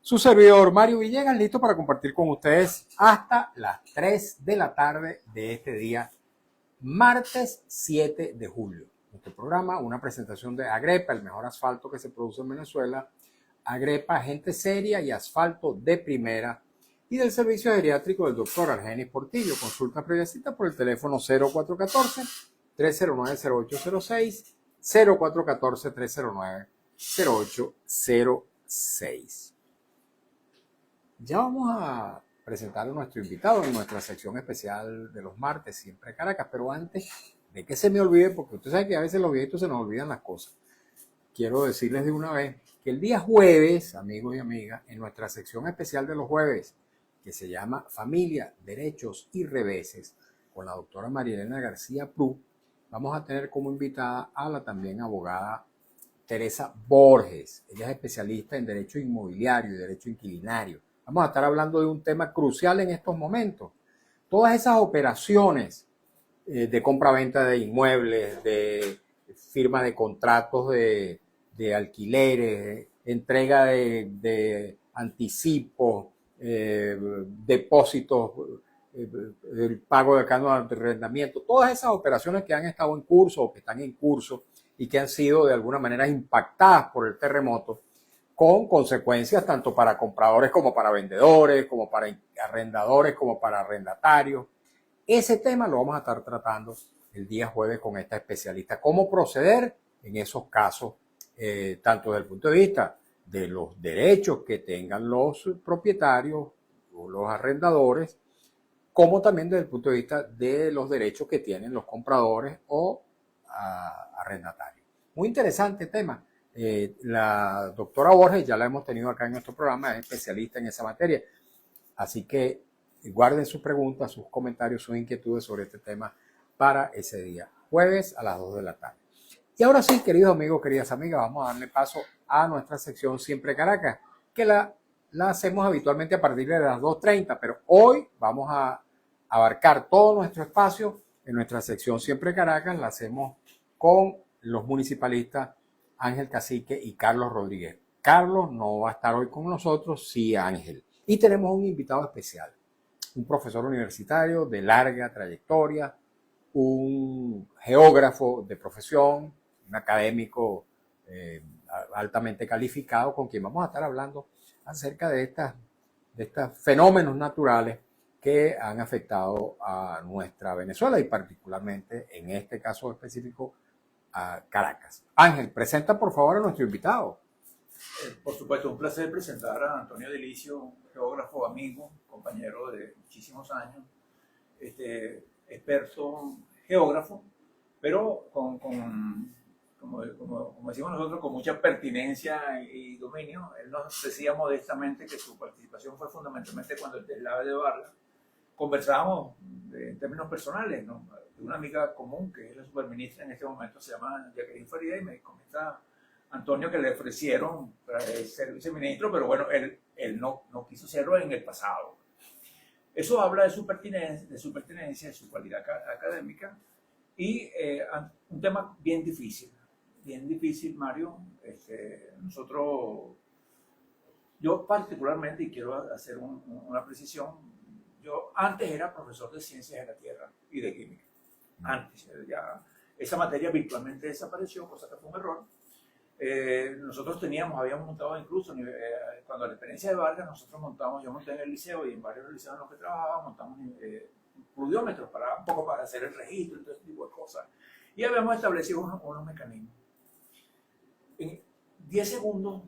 Su servidor Mario Villegas, listo para compartir con ustedes hasta las 3 de la tarde de este día, martes 7 de julio. Nuestro programa, una presentación de Agrepa, el mejor asfalto que se produce en Venezuela. Agrepa, gente seria y asfalto de primera. Y del servicio geriátrico del doctor Argenis Portillo. Consulta previa cita por el teléfono 0414-309-0806, 0414-309-0806. Ya vamos a presentar a nuestro invitado en nuestra sección especial de los martes, siempre Caracas, pero antes de que se me olvide, porque usted sabe que a veces los viejitos se nos olvidan las cosas, quiero decirles de una vez que el día jueves, amigos y amigas, en nuestra sección especial de los jueves, que se llama Familia, Derechos y Reveses, con la doctora Marielena García Prú, vamos a tener como invitada a la también abogada Teresa Borges. Ella es especialista en derecho inmobiliario y derecho inquilinario. Vamos a estar hablando de un tema crucial en estos momentos. Todas esas operaciones de compra-venta de inmuebles, de firma de contratos de alquileres, entrega de anticipos, depósitos, el pago de cánones de arrendamiento, todas esas operaciones que han estado en curso o que están en curso y que han sido de alguna manera impactadas por el terremoto, con consecuencias tanto para compradores como para vendedores, como para arrendadores, como para arrendatarios. Ese tema lo vamos a estar tratando el día jueves con esta especialista. Cómo proceder en esos casos, tanto desde el punto de vista de los derechos que tengan los propietarios o los arrendadores, como también desde el punto de vista de los derechos que tienen los compradores o arrendatarios. Muy interesante tema. La doctora Borges ya la hemos tenido acá en nuestro programa, es especialista en esa materia. Así que guarden sus preguntas, sus comentarios, sus inquietudes sobre este tema para ese día, jueves a las 2 de la tarde. Y ahora sí, queridos amigos, queridas amigas, vamos a darle paso a nuestra sección Siempre Caracas, que la hacemos habitualmente a partir de las 2:30, pero hoy vamos a abarcar todo nuestro espacio en nuestra sección Siempre Caracas. La hacemos con los municipalistas Ángel Cacique y Carlos Rodríguez. Carlos no va a estar hoy con nosotros, sí Ángel. Y tenemos un invitado especial, un profesor universitario de larga trayectoria, un geógrafo de profesión, un académico altamente calificado, con quien vamos a estar hablando acerca de estos fenómenos naturales que han afectado a nuestra Venezuela y particularmente en este caso específico a Caracas. Ángel, presenta por favor a nuestro invitado. Por supuesto, un placer presentar a Antonio Delicio, geógrafo, amigo, compañero de muchísimos años, experto geógrafo, pero como decimos nosotros, con mucha pertinencia y dominio. Él nos decía modestamente que su participación fue fundamentalmente cuando el deslave de Vargas. Conversábamos en términos personales, ¿no? Una amiga común que es la superministra en este momento se llama Jacqueline Farida y me comenta Antonio que le ofrecieron ser viceministro, pero bueno, él no quiso serlo en el pasado. Eso habla de su pertinencia, de su cualidad académica y un tema bien difícil, Mario. Yo particularmente, y quiero hacer una precisión, yo antes era profesor de ciencias de la tierra y de química. Antes, ya esa materia virtualmente desapareció, cosa que fue un error. Nosotros habíamos montado incluso, cuando la experiencia de Vargas, yo monté en el liceo y en varios liceos en los que trabajaba, montamos pluviómetros un poco para hacer el registro y todo ese tipo de cosas. Y habíamos establecido unos mecanismos. En 10 segundos,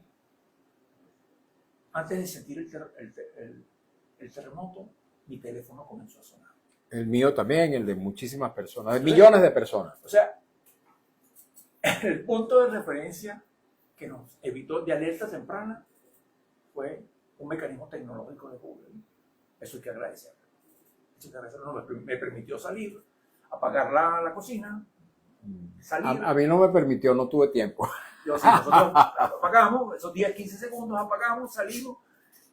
antes de sentir el terremoto, mi teléfono comenzó a sonar. El mío también, el de muchísimas personas, de millones de personas. O sea, el punto de referencia que nos evitó de alerta temprana fue un mecanismo tecnológico de Google. Eso hay que agradecer. Me permitió salir, apagar la cocina, salir. A mí no me permitió, no tuve tiempo. Nosotros apagamos, esos 10, 15 segundos apagamos, salimos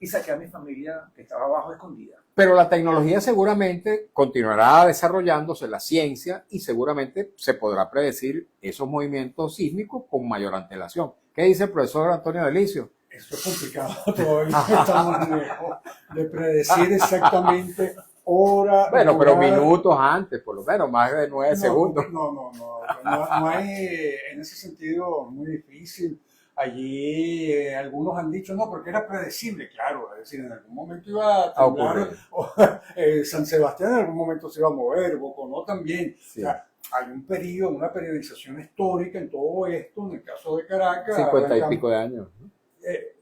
y saqué a mi familia que estaba abajo escondida. Pero la tecnología seguramente continuará desarrollándose, la ciencia, y seguramente se podrá predecir esos movimientos sísmicos con mayor antelación. ¿Qué dice el profesor Antonio Delicio? Eso es complicado, todavía estamos lejos de predecir exactamente hora. Bueno, pero lugar. minutos antes, por lo menos, más de 9 segundos. No hay, en ese sentido, muy difícil. Allí algunos han dicho, no, porque era predecible, claro, es decir, en algún momento iba a temblar, San Sebastián en algún momento se iba a mover, Boconó también. Sí. O sea, hay un periodo, una periodización histórica en todo esto, en el caso de Caracas. 50 y pico de años.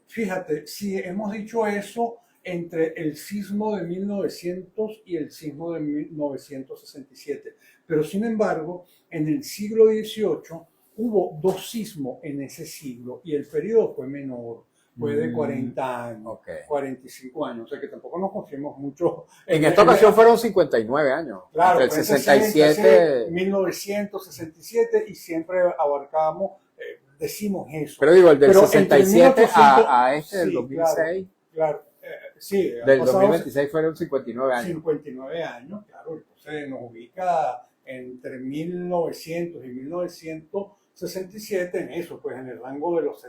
Fíjate, si hemos dicho eso entre el sismo de 1900 y el sismo de 1967, pero sin embargo, en el siglo XVIII hubo 2 sismos en ese siglo y el periodo fue menor, fue de 40 años, 45 años, o sea que tampoco nos confiemos mucho. En esta ocasión fueron 59 años. Claro, entre el 67... 1967 y siempre abarcamos, decimos eso. Pero digo, el del 67 1800, a este del 2006. Claro, sí. Del 2026 fueron 59 años. 59 años, claro. Entonces nos ubica entre 1900 y 1967 en eso, pues en el rango de los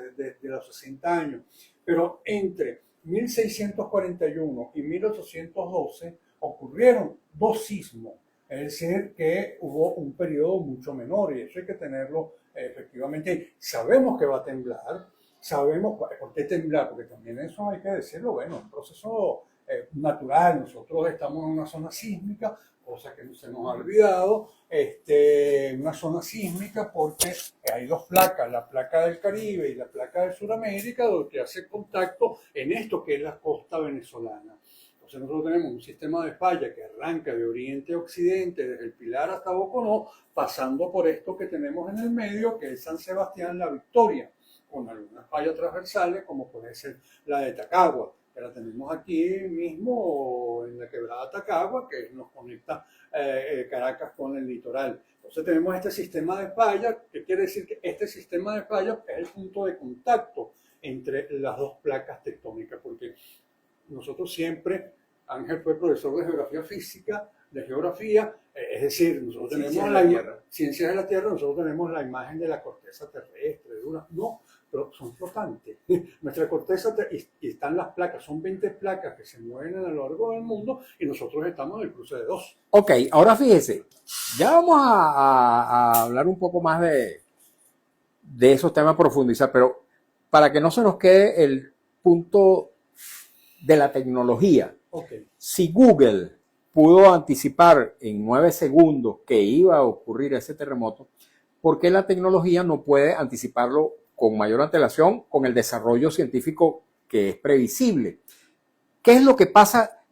60 años. Pero entre 1641 y 1812 ocurrieron 2 sismos. Es decir, que hubo un periodo mucho menor y eso hay que tenerlo efectivamente. Sabemos que va a temblar, sabemos por qué temblar, porque también eso hay que decirlo, bueno, un proceso natural. Nosotros estamos en una zona sísmica, cosa que se nos ha olvidado, una zona sísmica porque hay 2 placas, la placa del Caribe y la placa de Sudamérica, donde hace contacto en esto que es la costa venezolana. Entonces nosotros tenemos un sistema de falla que arranca de oriente a occidente, desde el Pilar hasta Boconó, pasando por esto que tenemos en el medio, que es San Sebastián La Victoria, con algunas fallas transversales, como puede ser la de Tacagua, que la tenemos aquí mismo en la quebrada Tacagua, que nos conecta Caracas con el litoral. Entonces tenemos este sistema de falla, que quiere decir que este sistema de falla es el punto de contacto entre las 2 placas tectónicas, porque nosotros siempre, Ángel fue profesor de geografía física, de geografía, es decir, nosotros tenemos ciencias de la Tierra, nosotros tenemos la imagen de la corteza terrestre, no, pero son flotantes. Nuestra corteza, y están las placas, son 20 placas que se mueven a lo largo del mundo y nosotros estamos en el cruce de 2. Ok, ahora fíjese, ya vamos a hablar un poco más de esos temas, profundizar, pero para que no se nos quede el punto de la tecnología. Si Google pudo anticipar en 9 segundos que iba a ocurrir ese terremoto, ¿por qué la tecnología no puede anticiparlo con mayor antelación con el desarrollo científico que es previsible? ¿Qué es lo que pasa?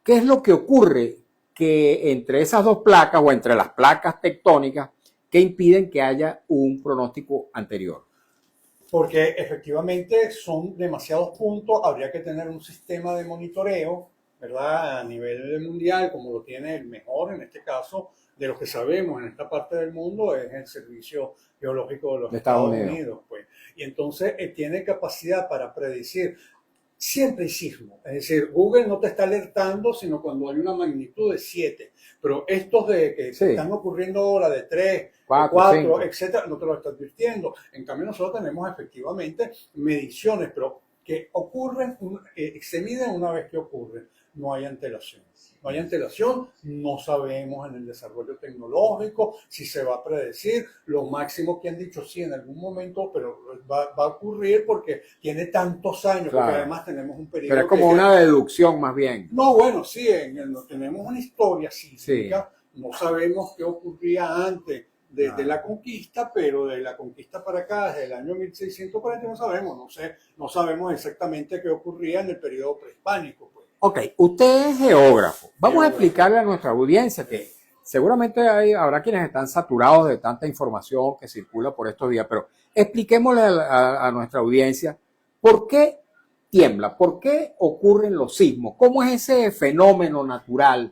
¿Qué es lo que ocurre que entre esas 2 placas o entre las placas tectónicas que impiden que haya un pronóstico anterior? Porque efectivamente son demasiados puntos, habría que tener un sistema de monitoreo, ¿verdad? A nivel mundial, como lo tiene el mejor, en este caso, de lo que sabemos en esta parte del mundo, es el Servicio Geológico de los Estados Unidos. Pues. Y entonces tiene capacidad para predecir. Siempre hay sismo, es decir, Google no te está alertando, sino cuando hay una magnitud de 7, pero estos de que están ocurriendo ahora de 3, 4, etcétera, no te lo está advirtiendo. En cambio, nosotros tenemos efectivamente mediciones, pero que ocurren, se miden una vez que ocurren, no hay antelación. No hay antelación, no sabemos en el desarrollo tecnológico si se va a predecir. Lo máximo que han dicho, sí, en algún momento, pero va a ocurrir porque tiene tantos años, porque además tenemos un periodo. Pero es como una deducción más bien. No, bueno, sí, tenemos una historia sísmica, no sabemos qué ocurría antes de la conquista, pero de la conquista para acá, desde el año 1640, no sabemos exactamente qué ocurría en el periodo prehispánico. Pues. Ok, usted es geógrafo. Vamos a explicarle a nuestra audiencia que seguramente habrá quienes están saturados de tanta información que circula por estos días, pero expliquémosle a nuestra audiencia por qué tiembla, por qué ocurren los sismos, cómo es ese fenómeno natural.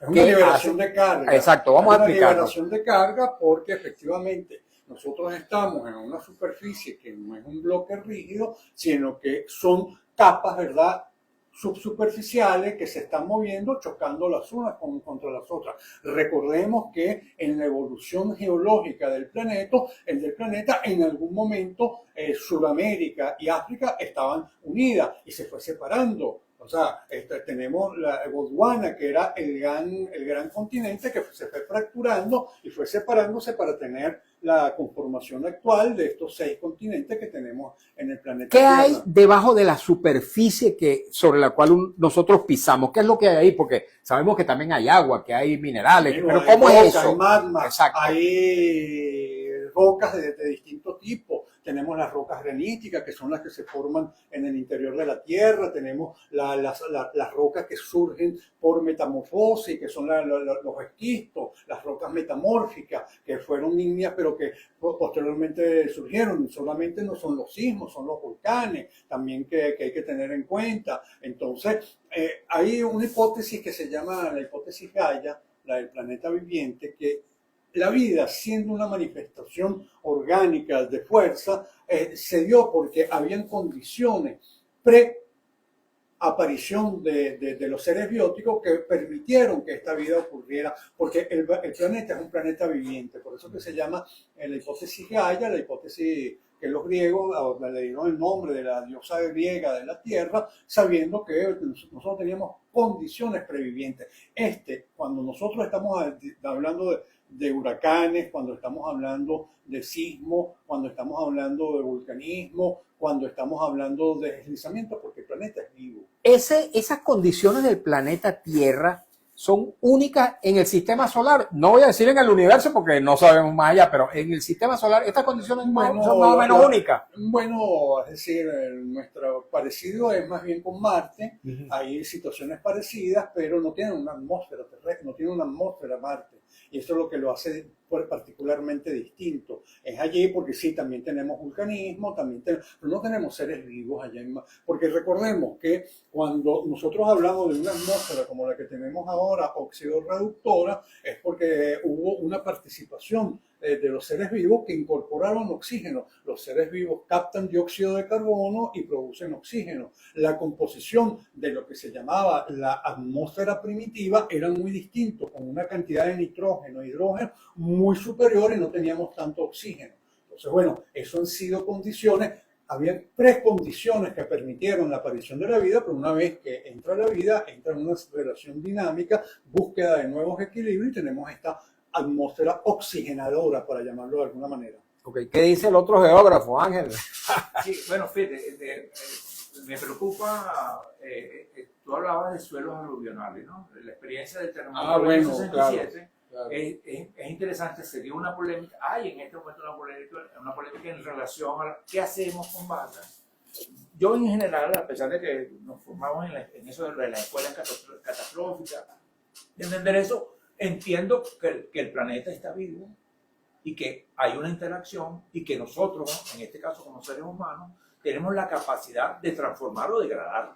Es una liberación de carga. Exacto, vamos a explicarlo. Es una liberación de carga porque efectivamente nosotros estamos en una superficie que no es un bloque rígido, sino que son capas, ¿verdad?, subsuperficiales que se están moviendo, chocando las unas contra las otras. Recordemos que en la evolución geológica del planeta, en algún momento Sudamérica y África estaban unidas y se fue separando. O sea, tenemos la Gondwana, que era el gran continente que se fue fracturando y fue separándose para tener la conformación actual de estos 6 continentes que tenemos en el planeta ¿Qué Tierra. hay debajo de la superficie sobre la cual nosotros pisamos? ¿Qué es lo que hay ahí? Porque sabemos que también hay agua, que hay minerales, Bueno, pero hay ¿cómo roca, es eso? Hay magma, Exacto. hay rocas de distintos tipos. Tenemos las rocas graníticas, que son las que se forman en el interior de la Tierra. Tenemos las rocas que surgen por metamorfosis, que son los esquistos, las rocas metamórficas, que fueron ígneas, pero que posteriormente surgieron. Solamente no son los sismos, son los volcanes, también que hay que tener en cuenta. Entonces, hay una hipótesis que se llama la hipótesis Gaia, la del planeta viviente, que la vida, siendo una manifestación orgánica de fuerza, se dio porque habían condiciones pre-aparición de los seres bióticos que permitieron que esta vida ocurriera, porque el planeta es un planeta viviente, por eso que se llama la hipótesis Gaia, la hipótesis que los griegos le dieron el nombre de la diosa griega de la tierra, sabiendo que nosotros teníamos condiciones previvientes. Cuando nosotros estamos hablando de huracanes, cuando estamos hablando de sismo, cuando estamos hablando de vulcanismo, cuando estamos hablando de deslizamiento, porque el planeta es vivo. Esas condiciones del planeta Tierra son únicas en el sistema solar. No voy a decir en el universo porque no sabemos más allá, pero en el sistema solar estas condiciones son más o menos únicas. Bueno, es decir, nuestro parecido es más bien con Marte. Hay situaciones parecidas, pero no tienen una atmósfera terrestre, no tiene una atmósfera Marte. Y eso es lo que lo hace particularmente distinto. Es allí porque sí, también tenemos vulcanismo, pero no tenemos seres vivos allá en Marte. Porque recordemos que cuando nosotros hablamos de una atmósfera como la que tenemos ahora, óxido reductora, es porque hubo una participación de los seres vivos que incorporaron oxígeno. Los seres vivos captan dióxido de carbono y producen oxígeno. La composición de lo que se llamaba la atmósfera primitiva era muy distinto, con una cantidad de nitrógeno e hidrógeno muy superior y no teníamos tanto oxígeno. Entonces, bueno, eso han sido condiciones. Había 3 condiciones que permitieron la aparición de la vida, pero una vez que entra la vida, entra en una relación dinámica, búsqueda de nuevos equilibrios y tenemos esta atmósfera oxigenadora, para llamarlo de alguna manera. Okay. ¿Qué dice el otro geógrafo, Ángel? Sí, bueno, fíjate, me preocupa, tú hablabas de suelos aluvionales, ¿no? La experiencia del terremoto del 67 claro. Es interesante, sería una polémica, hay en este momento una polémica en relación a qué hacemos con Varga. Yo en general, a pesar de que nos formamos en eso de la escuela catastrófica, de entender eso, entiendo que el planeta está vivo y que hay una interacción y que nosotros, en este caso como seres humanos, tenemos la capacidad de transformar o degradar.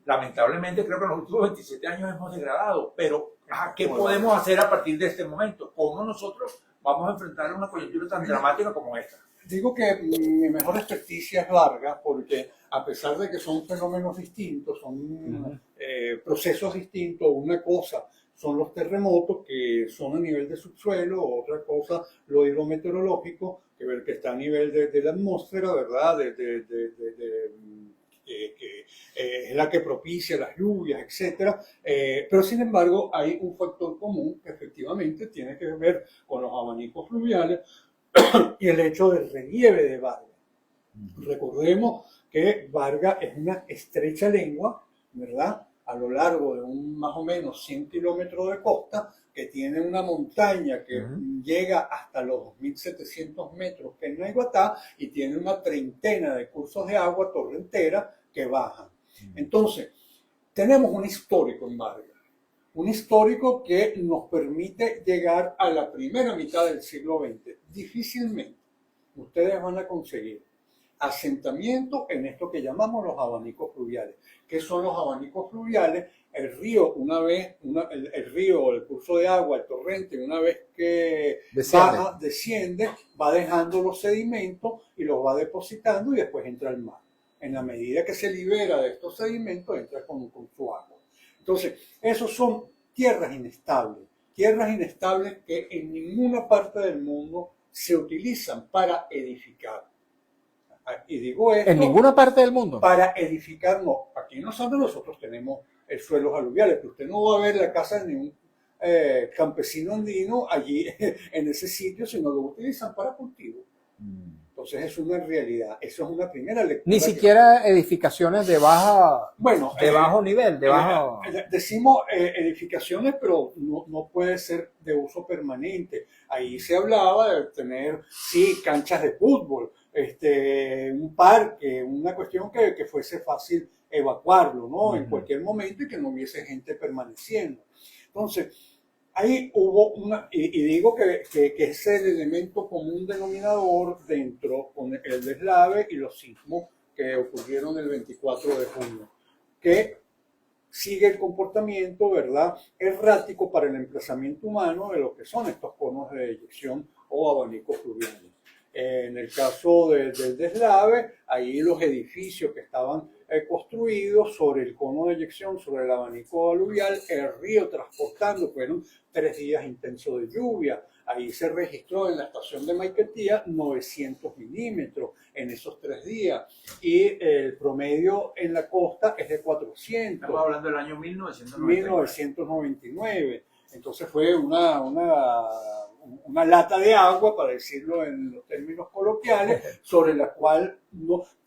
Lamentablemente creo que en los últimos 27 años hemos degradado, pero ¿qué podemos hacer a partir de este momento? ¿Cómo nosotros vamos a enfrentar una coyuntura tan dramática como esta? Digo que mi mejor experticia es Vargas porque a pesar de que son fenómenos distintos, son procesos distintos, una cosa son los terremotos que son a nivel de subsuelo, otra cosa lo hidrometeorológico, que está a nivel de la atmósfera, ¿verdad? Que es la que propicia las lluvias, etc. Pero sin embargo hay un factor común que efectivamente tiene que ver con los abanicos fluviales y el hecho del relieve de Vargas. Recordemos que Vargas es una estrecha lengua, ¿verdad? A lo largo de más o menos 100 kilómetros de costa, que tiene una montaña que llega hasta los 2.700 metros, que es Naiguatá, y tiene una treintena de cursos de agua torrentera que bajan. Entonces, tenemos un histórico en Vargas, un histórico que nos permite llegar a la primera mitad del siglo XX. Difícilmente ustedes van a conseguir asentamiento en esto que llamamos los abanicos fluviales. ¿Qué son los abanicos fluviales? El río, el río, el curso de agua, el torrente, una vez que desciende, va dejando los sedimentos y los va depositando y después entra al mar. En la medida que se libera de estos sedimentos, entra con Entonces, esos son tierras inestables que en ninguna parte del mundo se utilizan para edificar. Y digo esto, En ninguna parte del mundo. para edificar, no. Aquí en Los Andes nosotros tenemos suelos aluviales, pero usted no va a ver la casa de ningún campesino andino allí en ese sitio, sino lo utilizan para cultivo. Entonces es una realidad, eso es una primera lectura. Ni siquiera edificaciones de bueno, bajo nivel, decimos edificaciones, pero no puede ser de uso permanente. Ahí se hablaba de tener, sí, canchas de fútbol, un parque, una cuestión que fuese fácil evacuarlo, ¿no? En cualquier momento y que no hubiese gente permaneciendo. Entonces, ahí hubo y digo que es el elemento común denominador dentro con el deslave y los sismos que ocurrieron el 24 de junio, que sigue el comportamiento, ¿verdad?, errático para el emplazamiento humano de lo que son estos conos de eyección o abanicos fluviales. En el caso del deslave, ahí los edificios que estaban construidos sobre el cono de eyección, sobre el abanico aluvial, el río transportando, fueron 3 días intensos de lluvia. Ahí se registró en la estación de Maiquetía 900 milímetros en esos 3 días. Y el promedio en la costa es de 400. Estamos hablando del año 1999. Entonces fue una lata de agua, para decirlo en los términos coloquiales, sobre la cual,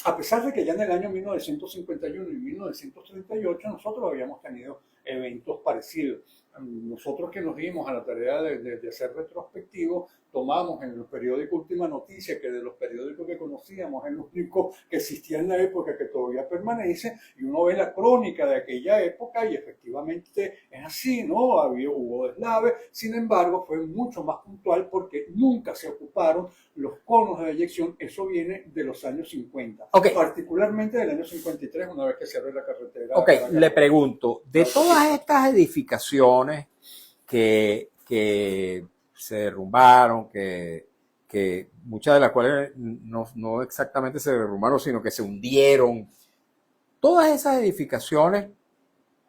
a pesar de que ya en el año 1951 y 1938 nosotros habíamos tenido eventos parecidos. Nosotros que nos dimos a la tarea de hacer retrospectivo, tomamos en el periódico Última Noticia, que de los periódicos que conocíamos es el único que existía en la época, que todavía permanece, y uno ve la crónica de aquella época y efectivamente es así, ¿no? Hubo deslave, sin embargo fue mucho más puntual porque nunca se ocuparon los conos de eyección. Eso viene de los años 50, particularmente del año 53, una vez que se abre la carretera. Le pregunto, de todas estas edificaciones que se derrumbaron, que muchas de las cuales no exactamente se derrumbaron, sino que se hundieron, todas esas edificaciones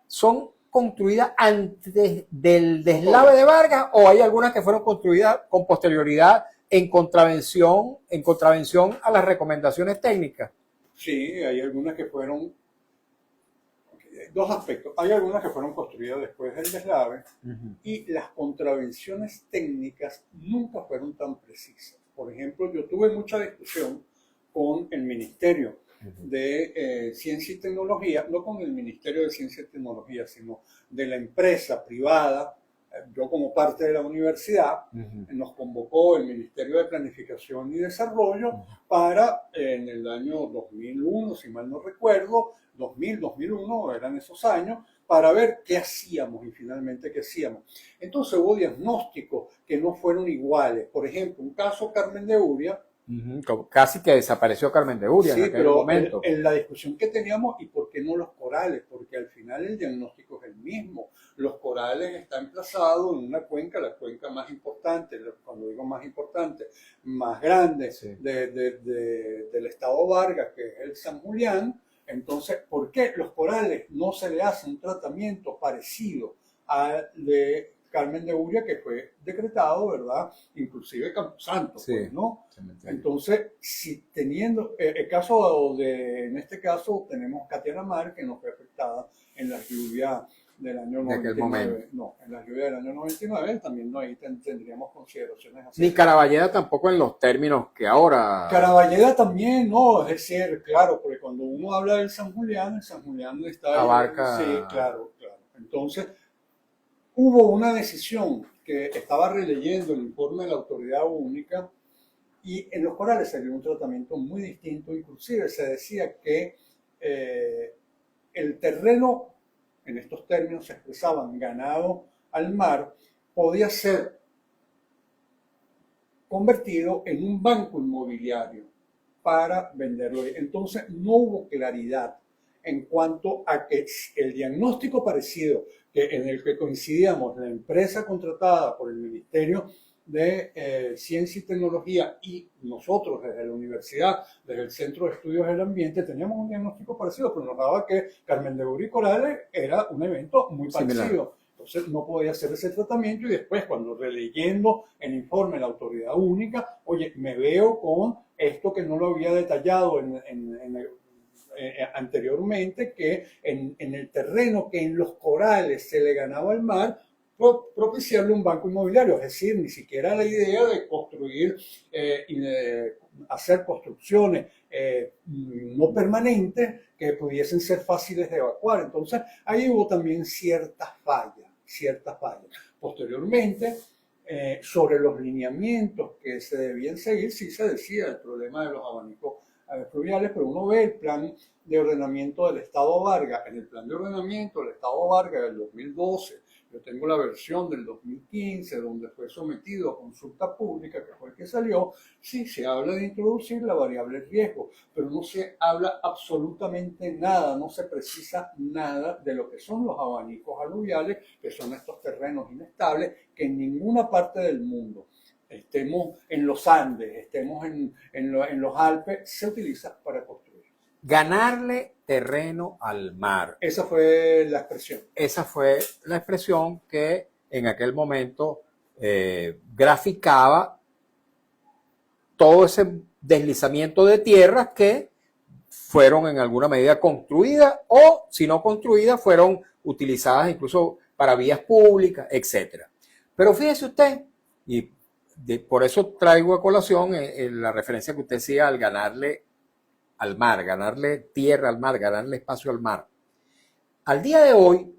son construidas antes del deslave de Vargas, o hay algunas que fueron construidas con posterioridad en contravención a las recomendaciones técnicas. Sí, hay algunas que fueron, dos aspectos, hay algunas que fueron construidas después del deslave, y las contravenciones técnicas nunca fueron tan precisas. Por ejemplo, yo tuve mucha discusión con el Ministerio de Ciencia y Tecnología, no con el Ministerio de Ciencia y Tecnología, sino de la empresa privada. Yo, como parte de la universidad, nos convocó el Ministerio de Planificación y Desarrollo para, en el año 2001, si mal no recuerdo, 2001 eran esos años, para ver qué hacíamos y finalmente qué hacíamos. Entonces hubo diagnósticos que no fueron iguales. Por ejemplo, un caso Carmen de Uria. Casi que desapareció Carmen de Uria en aquel momento. En la discusión que teníamos, ¿y por qué no los corales? Porque al final el diagnóstico es el mismo. Los corales están emplazados en una cuenca, la cuenca más importante, cuando digo más importante, más grande, sí, del estado Vargas, que es el San Julián. Entonces, ¿por qué los corales no se le hace un tratamiento parecido al de Carmen de Uria, que fue decretado, ¿verdad? Inclusive Camposanto, sí, pues, ¿no? Entonces, si teniendo el caso en este caso tenemos Katia Lamar, que no fue afectada en la lluvia del año 99. No, en la lluvia del año 99 también no, ahí tendríamos consideraciones así. Ni Caraballeda tampoco en los términos que ahora. Caraballeda también, no, es decir, claro, porque cuando uno habla del San Julián, el San Julián está abarca. Sí, claro. Entonces, hubo una decisión que estaba releyendo el informe de la autoridad única, y en los corales se dio un tratamiento muy distinto. Inclusive se decía que el terreno, en estos términos se expresaban, ganado al mar, podía ser convertido en un banco inmobiliario para venderlo. Entonces no hubo claridad en cuanto a que el diagnóstico parecido en el que coincidíamos la empresa contratada por el Ministerio de Ciencia y Tecnología y nosotros desde la universidad, desde el Centro de Estudios del Ambiente, teníamos un diagnóstico parecido, pero nos daba que Carmen de Urí Corales era un evento muy parecido. Similar. Entonces no podía hacer ese tratamiento y después cuando releyendo el informe de la autoridad única, oye, me veo con esto que no lo había detallado anteriormente, que en el terreno que en los corales se le ganaba al mar, propiciarle un banco inmobiliario, es decir, ni siquiera la idea de construir y de hacer construcciones no permanentes que pudiesen ser fáciles de evacuar. Entonces, ahí hubo también ciertas fallas. Posteriormente, sobre los lineamientos que se debían seguir, sí se decía el problema de los abanicos fluviales, pero uno ve el plan de ordenamiento del Estado Vargas. En el plan de ordenamiento del Estado Vargas del 2012, yo tengo la versión del 2015, donde fue sometido a consulta pública, que fue el que salió, sí se habla de introducir la variable riesgo, pero no se habla absolutamente nada, no se precisa nada de lo que son los abanicos aluviales, que son estos terrenos inestables que en ninguna parte del mundo, estemos en los Andes, estemos en los Alpes, se utiliza para construir. Ganarle terreno al mar. Esa fue la expresión. Esa fue la expresión que en aquel momento graficaba todo ese deslizamiento de tierras que fueron en alguna medida construidas o, si no construidas, fueron utilizadas incluso para vías públicas, etc. Pero fíjese usted, y por eso traigo a colación la referencia que usted hacía al ganarle al mar, ganarle tierra al mar, ganarle espacio al mar. Al día de hoy,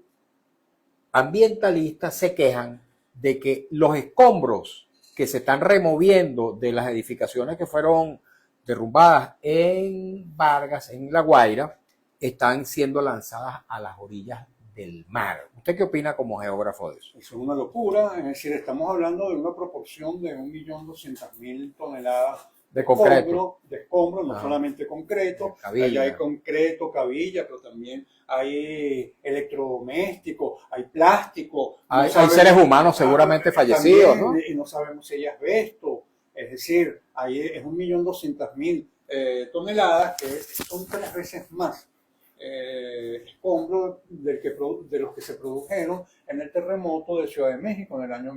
ambientalistas se quejan de que los escombros que se están removiendo de las edificaciones que fueron derrumbadas en Vargas, en La Guaira, están siendo lanzadas a las orillas del mar. ¿Usted qué opina como geógrafo de eso? Eso es una locura, es decir, estamos hablando de una proporción de 1.200.000 toneladas de concreto. De escombro, no solamente concreto, allá hay concreto, cabilla, pero también hay electrodomésticos, hay plástico. Hay seres humanos seguramente fallecidos, también, ¿no? Y no sabemos si hay asbesto, es decir, ahí es 1.200.000 toneladas, que son 3 veces más escombros de los que se produjeron en el terremoto de Ciudad de México en el año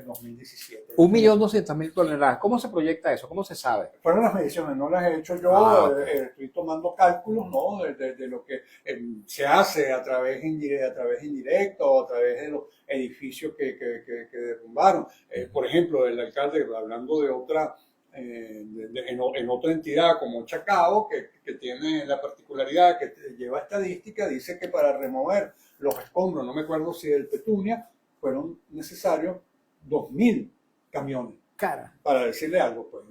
2017. 1.200.000 toneladas. ¿Cómo se proyecta eso? ¿Cómo se sabe? Fueron las mediciones, no las he hecho yo, estoy tomando cálculos, ¿no? de lo que se hace a través indirecto o a través de los edificios que derrumbaron. Por ejemplo, el alcalde, hablando de otra en otra entidad como Chacao, que tiene la particularidad que lleva estadística, dice que para remover los escombros, no me acuerdo si del Petunia, fueron necesarios 2.000 camiones. Cara. Para decirle algo, pues.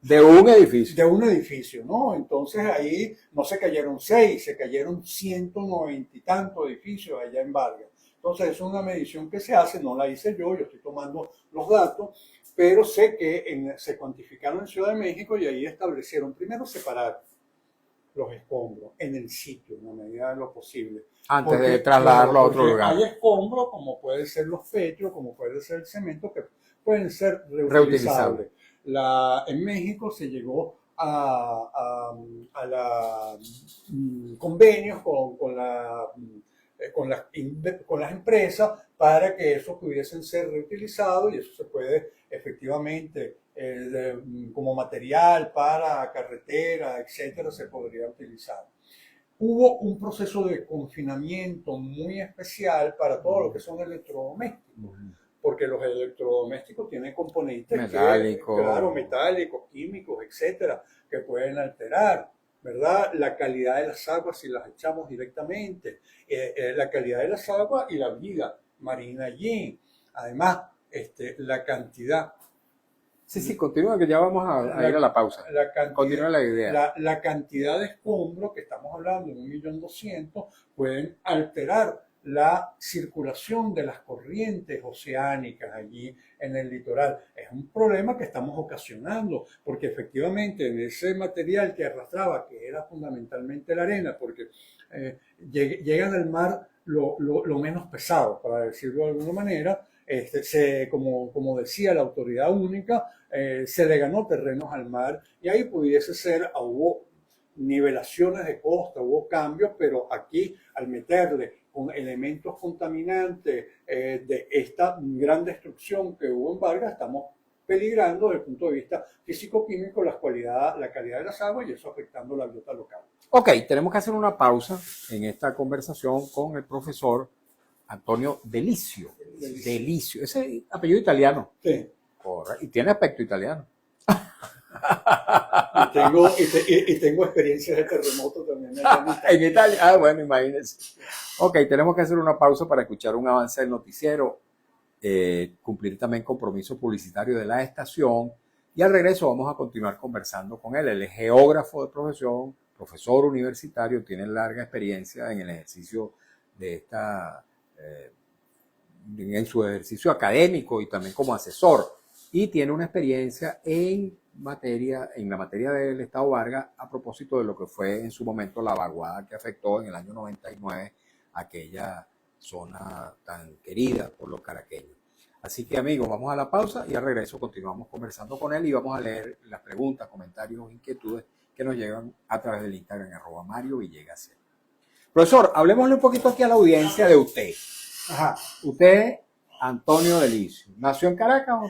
De un edificio. De un edificio, ¿no? Entonces ahí no se cayeron 6, se cayeron 190 y tantos edificios allá en Vargas. Entonces es una medición que se hace, no la hice yo estoy tomando los datos, pero sé que se cuantificaron en Ciudad de México y ahí establecieron, primero separar los escombros en el sitio, en la medida de lo posible. Antes de trasladarlo a otro lugar. Hay escombros, como pueden ser los fétros, como puede ser el cemento, que pueden ser reutilizables. En México se llegó a convenios con las empresas para que esos pudiesen ser reutilizados y eso se puede efectivamente como material para carretera, etcétera, se podría utilizar. Hubo un proceso de confinamiento muy especial para todo lo que son electrodomésticos, porque los electrodomésticos tienen componentes metálicos, químicos, etcétera, que pueden alterar, ¿verdad? La calidad de las aguas si las echamos directamente, la calidad de las aguas y la vida marina allí. Además, la cantidad. Sí, continúa que ya vamos a ir a la pausa. Continúa la idea. La cantidad de escombros que estamos hablando, 1.200.000, pueden alterar la circulación de las corrientes oceánicas allí en el litoral. Es un problema que estamos ocasionando, porque efectivamente en ese material que arrastraba, que era fundamentalmente la arena, porque llegan al mar lo menos pesado, para decirlo de alguna manera, como decía la autoridad única, se le ganó terrenos al mar y ahí pudiese ser, hubo nivelaciones de costa, hubo cambios, pero aquí al meterle con elementos contaminantes de esta gran destrucción que hubo en Vargas, estamos peligrando desde el punto de vista físico-químico la calidad de las aguas y eso afectando la biota local. Ok, tenemos que hacer una pausa en esta conversación con el profesor Antonio Delicio. Delicio. Ese apellido italiano. Sí. Correcto. Y tiene aspecto italiano. Y tengo experiencias de terremoto también. En Italia. Ah, bueno, imagínense. Ok, tenemos que hacer una pausa para escuchar un avance del noticiero, cumplir también compromiso publicitario de la estación y al regreso vamos a continuar conversando con él. Él es geógrafo de profesión, profesor universitario, tiene larga experiencia en el ejercicio de en su ejercicio académico y también como asesor, y tiene una experiencia en la materia del Estado Vargas a propósito de lo que fue en su momento la vaguada que afectó en el año 99 aquella zona tan querida por los caraqueños. Así que amigos, vamos a la pausa y al regreso continuamos conversando con él y vamos a leer las preguntas, comentarios, inquietudes que nos llegan a través del Instagram @MarioVillegas. Profesor, hablemosle un poquito aquí a la audiencia de usted. Ajá. Usted, Antonio Delicio, ¿nació en Caracas o?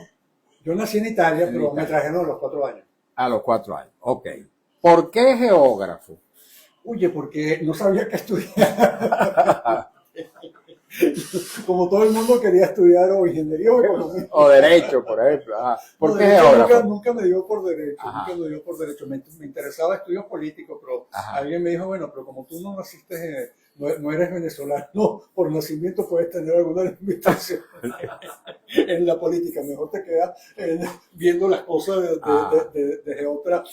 Yo nací en Italia, pero me trajeron a los 4 años. A los 4 años, ok. ¿Por qué geógrafo? Oye, porque no sabía qué estudiar. Como todo el mundo quería estudiar o ingeniería o economía. O derecho, por ejemplo. ¿Por qué geógrafo? geógrafo? Nunca me dio por derecho. Me interesaba estudios políticos, pero alguien me dijo, bueno, pero como tú no naciste, no eres venezolano por nacimiento, puedes tener alguna limitación en la política. Mejor te quedas viendo las cosas desde otra...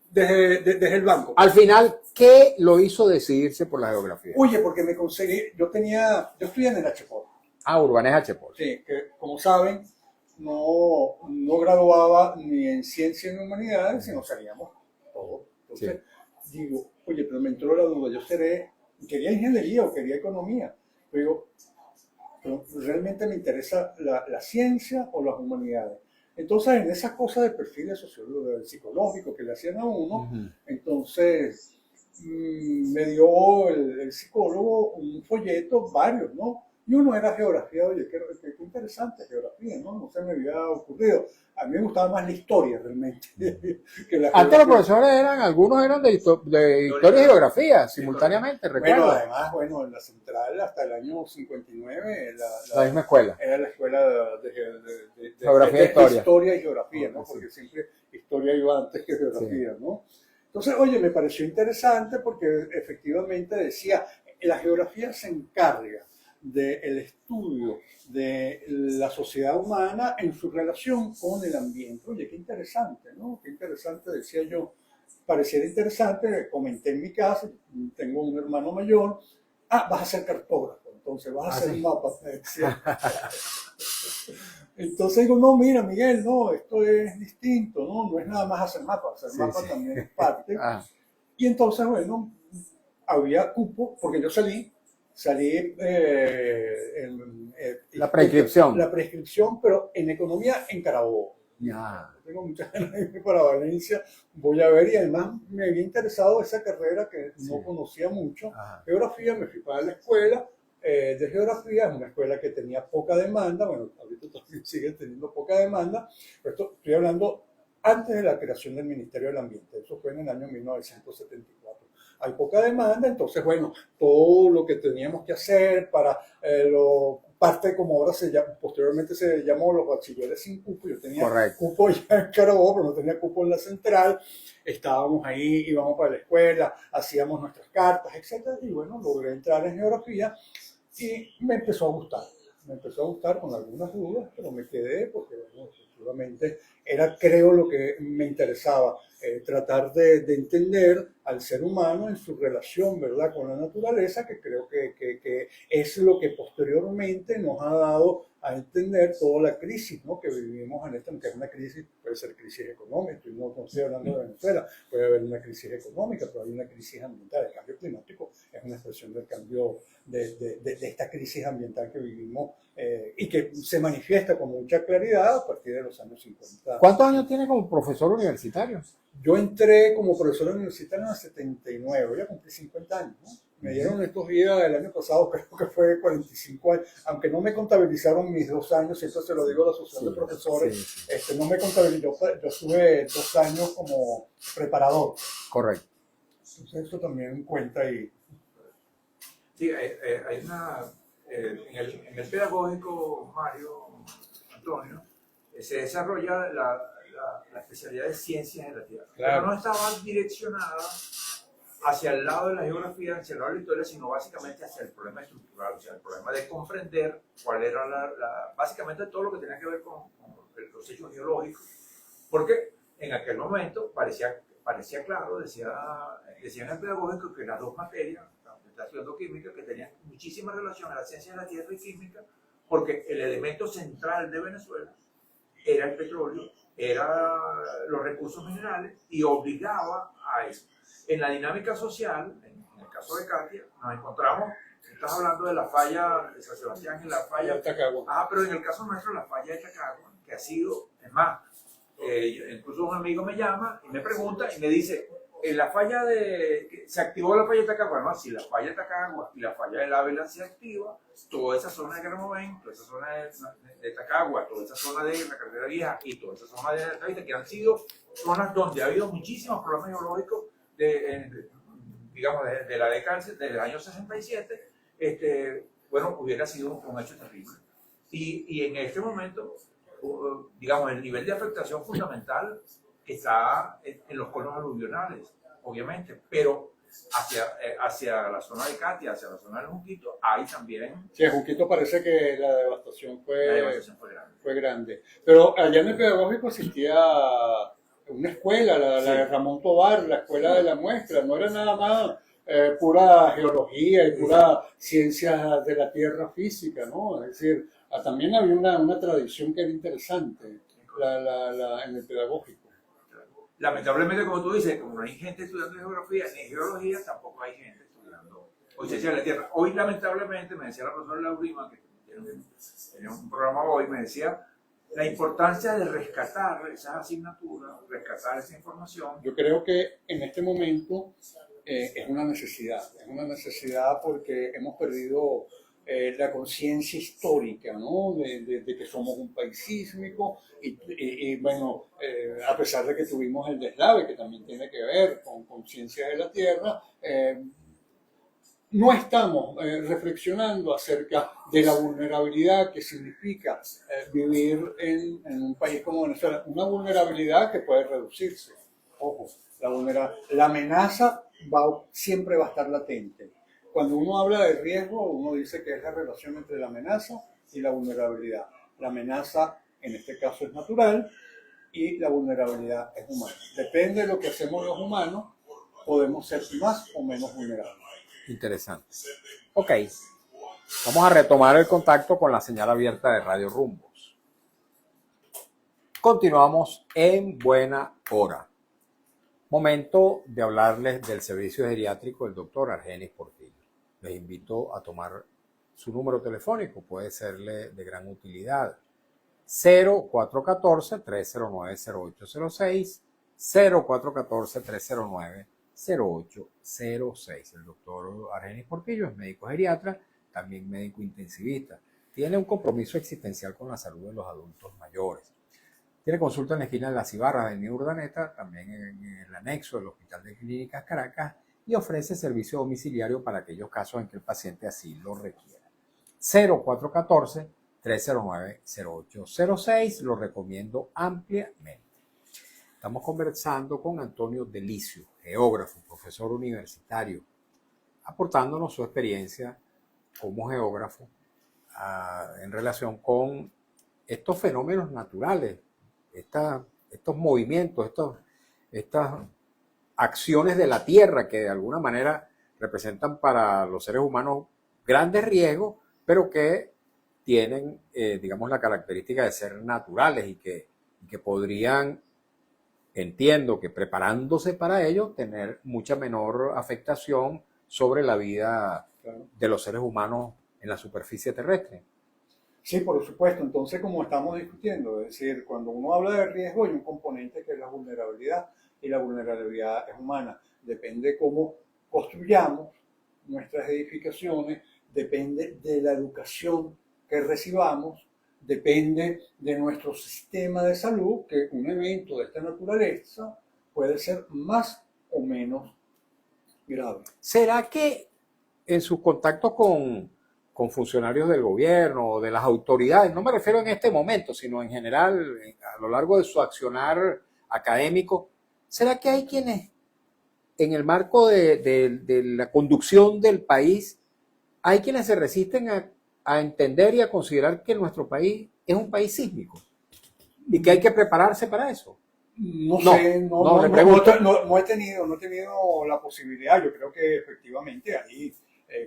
Desde el banco. Al final, ¿qué lo hizo decidirse por la geografía? Oye, porque me conseguí, yo estudié en el HPOL. Urbanés HPOL. Sí, que como saben, no graduaba ni en ciencia ni en humanidades, sino salíamos todos. Entonces, digo, oye, pero me entró la duda, quería ingeniería o quería economía. Pero realmente me interesa la ciencia o las humanidades. Entonces, en esas cosas de perfil de sociólogo, del psicológico que le hacían a uno, entonces me dio el psicólogo un folleto, varios, ¿no? Y uno era geografía, oye, qué interesante geografía, ¿no? No se me había ocurrido. A mí me gustaba más la historia realmente. Que la Antes los profesores algunos eran de historia y geografía, simultáneamente, recuerdo. Bueno, además, en la central hasta el año 59, la misma escuela. Era la escuela de geografía de historia y geografía, ¿no? Porque siempre historia iba antes que geografía, ¿no? Entonces, oye, me pareció interesante porque efectivamente decía, la geografía se encarga del estudio de la sociedad humana en su relación con el ambiente. Oye, qué interesante, ¿no? Qué interesante, decía yo. Pareciera interesante, comenté en mi casa, tengo un hermano mayor, vas a ser cartógrafo, entonces vas a hacer mapas, me decía. Entonces digo, no, mira, Miguel, no, esto es distinto, no es nada más hacer mapas también es parte. Y entonces, bueno, había cupo, porque yo salí la prescripción. La prescripción, pero en economía en Carabobo. Tengo muchas ganas de irme para Valencia, voy a ver, y además me había interesado esa carrera que no conocía mucho. Geografía, me fui para la escuela de geografía, es una escuela que tenía poca demanda, bueno, ahorita también sigue teniendo poca demanda, pero estoy hablando antes de la creación del Ministerio del Ambiente, eso fue en el año 1974. Hay poca demanda, entonces, bueno, todo lo que teníamos que hacer para parte como ahora posteriormente se llamó los bachilleres sin cupo. Yo tenía cupo ya en Carabobo, pero no tenía cupo en la central. Estábamos ahí, íbamos para la escuela, hacíamos nuestras cartas, etc. Y bueno, logré entrar en geografía y me empezó a gustar. Me empezó a gustar con algunas dudas, pero me quedé porque, bueno, efectivamente era, creo, lo que me interesaba. Tratar de entender al ser humano en su relación, ¿verdad?, con la naturaleza, que creo que es lo que posteriormente nos ha dado a entender toda la crisis, ¿no?, que vivimos en esta, que es una crisis, puede ser crisis económica, no estoy hablando de Venezuela, puede haber una crisis económica, pero hay una crisis ambiental. El cambio climático es una expresión del cambio de esta crisis ambiental que vivimos y que se manifiesta con mucha claridad a partir de los años 50. ¿Cuántos años tiene como profesor universitario? Yo entré como profesor universitario en el 79, ya cumplí 50 años, ¿no? Me dieron estos días el año pasado, creo que fue 45 años, aunque no me contabilizaron mis 2 años, y esto se lo digo a la asociación de profesores, no me contabilizó, yo estuve 2 años como preparador. Correcto. Entonces eso también cuenta y... Sí, hay una, en el pedagógico, Mario, Antonio, se desarrolla la especialidad de ciencias de la Tierra, Claro. pero no estaba direccionada hacia el lado de la geografía, hacia el lado de la historia, sino básicamente hacia el problema estructural, o sea, el problema de comprender cuál era básicamente todo lo que tenía que ver con los hechos geológicos, porque en aquel momento parecía claro, decían en el pedagógico que las dos materias, está estudiando química, que tenían muchísima relación a la ciencia de la Tierra y química, porque el elemento central de Venezuela era el petróleo, eran los recursos minerales y obligaba a eso. En la dinámica social, en el caso de Katia, nos encontramos, estás hablando de la falla de San Sebastián y la falla de Tacagua. Pero en el caso nuestro, la falla de Tacagua, que ha sido, es más, incluso un amigo me llama y me pregunta y me dice, en la falla se activó la falla de Tacagua, no, si la falla de Tacagua y la falla del Ávila se activa, toda esa zona de Gramovén, toda esa zona de Tacagua, toda esa zona de la carretera vieja y toda esa zona de Altavista, que han sido zonas donde ha habido muchísimos problemas geológicos, digamos, de la década del año 67, bueno, hubiera sido un hecho terrible. Y en este momento, digamos, el nivel de afectación fundamental está en los conos aluvionales, obviamente, pero hacia la zona de Katia, hacia la zona del Junquito, hay también... Sí, en Junquito parece que la devastación fue grande. Fue grande. Pero allá en el pedagógico existía una escuela, la de Ramón Tovar, la escuela de la muestra, no era nada más pura geología y pura ciencia de la tierra física, ¿no? Es decir, también había una tradición que era interesante en el pedagógico. Lamentablemente, como tú dices, como no hay gente estudiando geografía ni geología, tampoco hay gente estudiando ciencia de la tierra. Hoy, lamentablemente, me decía la profesora Laurima, que tenía un programa hoy, me decía la importancia de rescatar esas asignaturas, rescatar esa información. Yo creo que en este momento es una necesidad porque hemos perdido la conciencia histórica, ¿no? de que somos un país sísmico y bueno, a pesar de que tuvimos el deslave, que también tiene que ver con ciencia de la tierra, no estamos reflexionando acerca de la vulnerabilidad que significa vivir en un país como Venezuela, una vulnerabilidad que puede reducirse. Ojo, la amenaza siempre va a estar latente. Cuando uno habla de riesgo, uno dice que es la relación entre la amenaza y la vulnerabilidad. La amenaza, en este caso, es natural y la vulnerabilidad es humana. Depende de lo que hacemos los humanos, podemos ser más o menos vulnerables. Interesante. Ok, vamos a retomar el contacto con la señal abierta de Radio Rumbos. Continuamos en buena hora. Momento de hablarles del servicio geriátrico del doctor Argenis Portillo. Les invito a tomar su número telefónico, puede serle de gran utilidad. 0414-309-0806, 0414-309-0806. El doctor Argenis Portillo es médico geriatra, también médico intensivista. Tiene un compromiso existencial con la salud de los adultos mayores. Tiene consulta en la esquina de Las Ibarras de New Urdaneta, también en el anexo del Hospital de Clínicas Caracas, y ofrece servicio domiciliario para aquellos casos en que el paciente así lo requiera. 0414-309-0806, lo recomiendo ampliamente. Estamos conversando con Antonio Delicio, geógrafo, profesor universitario, aportándonos su experiencia como geógrafo en relación con estos fenómenos naturales, estos movimientos, estas acciones de la Tierra que de alguna manera representan para los seres humanos grandes riesgos, pero que tienen, digamos, la característica de ser naturales y que podrían, entiendo que preparándose para ello, tener mucha menor afectación sobre la vida Claro. de los seres humanos en la superficie terrestre. Sí, por supuesto. Entonces, como estamos discutiendo, es decir, cuando uno habla de riesgo hay un componente que es la vulnerabilidad y la vulnerabilidad es humana. Depende cómo construyamos nuestras edificaciones, depende de la educación que recibamos, depende de nuestro sistema de salud, que un evento de esta naturaleza puede ser más o menos grave. ¿Será que en sus contactos con funcionarios del gobierno o de las autoridades, no me refiero en este momento, sino en general, a lo largo de su accionar académico, ¿será que hay quienes en el marco de la conducción del país, hay quienes se resisten a entender y a considerar que nuestro país es un país sísmico y que hay que prepararse para eso? No No, sé, le pregunto. no he tenido la posibilidad. Yo creo que efectivamente hay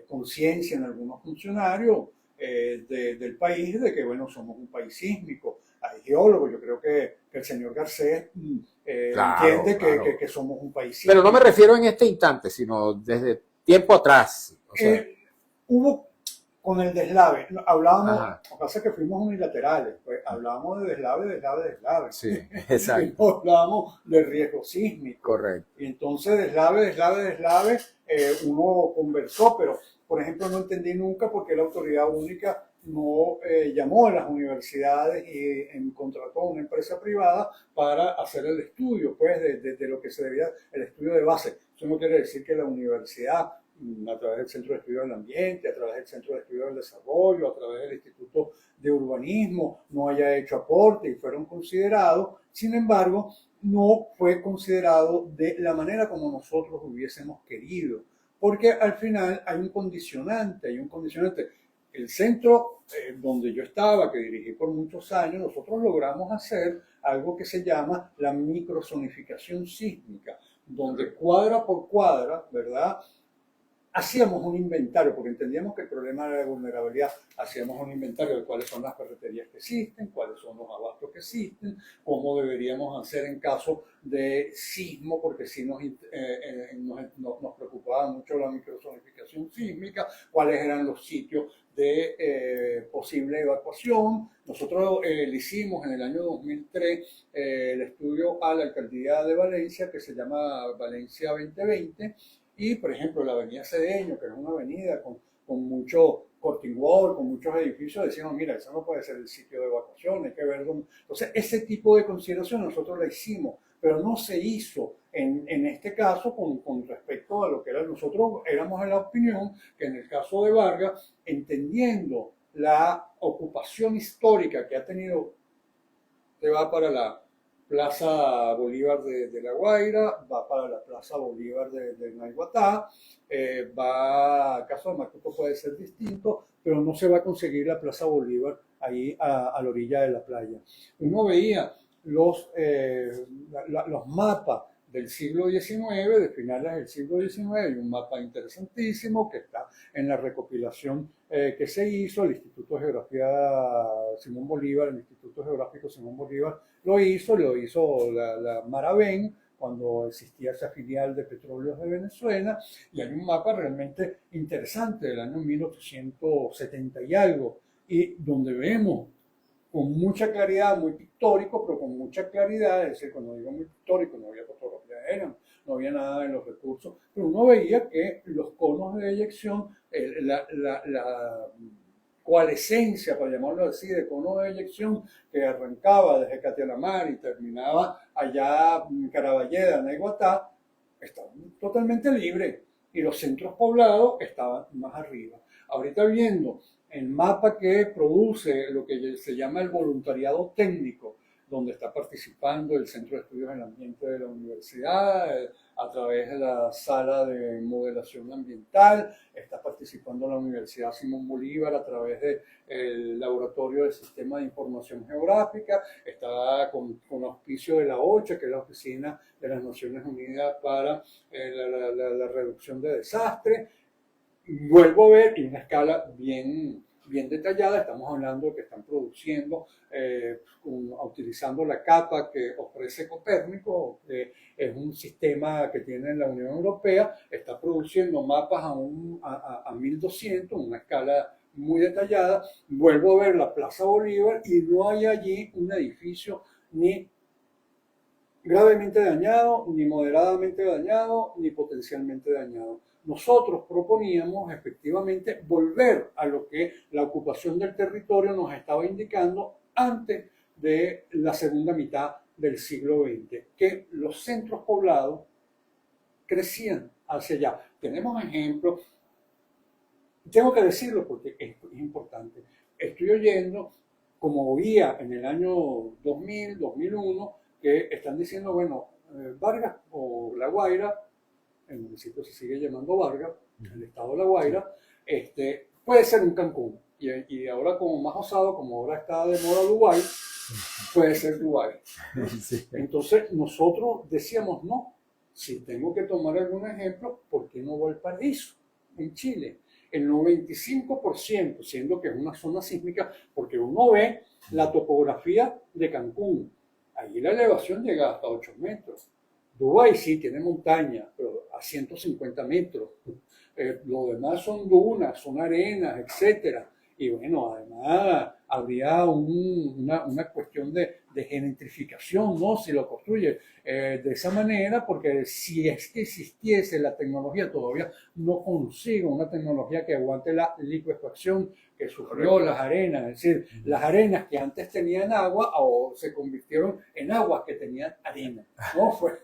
conciencia en algunos funcionarios del país de que, bueno, somos un país sísmico. Hay geólogos, yo creo que el señor Garcés Claro, entiende claro. que somos un país Pero no sísmico. me refiero en este instante, sino desde tiempo atrás. O sea, Hubo con el deslave, hablábamos, ajá, lo que pasa es que fuimos unilaterales, pues hablábamos de deslave. sí, Y exacto, no hablábamos de riesgo sísmico. correcto. Y entonces deslave, uno conversó, pero por ejemplo no entendí nunca por qué la autoridad única no llamó a las universidades y contrató a una empresa privada para hacer el estudio, pues de lo que se debía, el estudio de base. Eso no quiere decir que la universidad, a través del Centro de Estudio del Ambiente, a través del Centro de Estudio del Desarrollo, a través del Instituto de Urbanismo, no haya hecho aporte y fueron considerados. Sin embargo, no fue considerado de la manera como nosotros hubiésemos querido, porque al final hay un condicionante. El centro donde yo estaba, que dirigí por muchos años, nosotros logramos hacer algo que se llama la microzonificación sísmica, donde cuadra por cuadra, ¿verdad?, hacíamos un inventario, porque entendíamos que el problema era de vulnerabilidad. Hacíamos un inventario de cuáles son las ferreterías que existen, cuáles son los abastos que existen, cómo deberíamos hacer en caso de sismo, porque sí nos preocupaba mucho la microzonificación sísmica, cuáles eran los sitios de posible evacuación. Nosotros le hicimos en el año 2003 el estudio a la alcaldía de Valencia, que se llama Valencia 2020, y, por ejemplo, la avenida Cedeño, que es una avenida con mucho Corte Inglot, con muchos edificios, decíamos, mira, eso no puede ser el sitio de evacuación, hay que ver dónde. Entonces, ese tipo de consideración nosotros la hicimos, pero no se hizo en este caso con respecto a lo que era. Nosotros éramos de la opinión que en el caso de Vargas, entendiendo la ocupación histórica que ha tenido, se va para la Plaza Bolívar de La Guaira, va para la Plaza Bolívar de Naiguatá, va, caso de Macuto puede ser distinto, pero no se va a conseguir la Plaza Bolívar ahí a la orilla de la playa. Uno veía los mapas del siglo XIX, de finales del siglo XIX, hay un mapa interesantísimo que está en la recopilación que se hizo. El Instituto de Geografía Simón Bolívar, el Instituto Geográfico Simón Bolívar lo hizo la Maravén, cuando existía esa filial de Petróleos de Venezuela, y hay un mapa realmente interesante del año 1870 y algo, y donde vemos con mucha claridad, muy pictórico, pero con mucha claridad, es decir, cuando digo muy pictórico, no había fotografía aérea, no había nada en los recursos, pero uno veía que los conos de eyección, la coalescencia, para llamarlo así, de cono de eyección que arrancaba desde Catialamar y terminaba allá en Caraballeda, Naiguatá, estaba totalmente libre y los centros poblados estaban más arriba. Ahorita viendo el mapa que produce lo que se llama el voluntariado técnico, donde está participando el Centro de Estudios del Ambiente de la Universidad, a través de la Sala de Modelación Ambiental, está participando la Universidad Simón Bolívar a través del Laboratorio de Sistema de Información Geográfica, está con auspicio de la OCHA, que es la Oficina de las Naciones Unidas para la Reducción de Desastres. Vuelvo a ver, y una escala bien bien detallada. Estamos hablando de que están produciendo, utilizando la capa que ofrece Copérnico, es un sistema que tiene la Unión Europea, está produciendo mapas a 1200, una escala muy detallada. Vuelvo a ver la Plaza Bolívar y no hay allí un edificio ni gravemente dañado, ni moderadamente dañado, ni potencialmente dañado. Nosotros proponíamos efectivamente volver a lo que la ocupación del territorio nos estaba indicando antes de la segunda mitad del siglo XX, que los centros poblados crecían hacia allá. Tenemos ejemplos, tengo que decirlo porque es importante. Estoy oyendo, como oía en el año 2000, 2001, que están diciendo, bueno, Vargas o La Guaira, el municipio se sigue llamando Vargas, el estado de La Guaira, puede ser un Cancún. Y ahora como más osado, como ahora está de moda Dubái, puede ser Dubái. Sí. Entonces nosotros decíamos, no, si tengo que tomar algún ejemplo, ¿por qué no Valparaíso en Chile? El 95%, siendo que es una zona sísmica, porque uno ve la topografía de Cancún. Allí la elevación llega hasta 8 metros. Dubái sí tiene montaña, pero a 150 metros. Lo demás son dunas, son arenas, etc. Y bueno, además habría una cuestión de gentrificación, ¿no? Si lo construye de esa manera, porque si es que existiese la tecnología, todavía no consigo una tecnología que aguante la liquefacción que sufrió las arenas, es decir, las arenas que antes tenían agua o se convirtieron en aguas que tenían arena, ¿no? Fue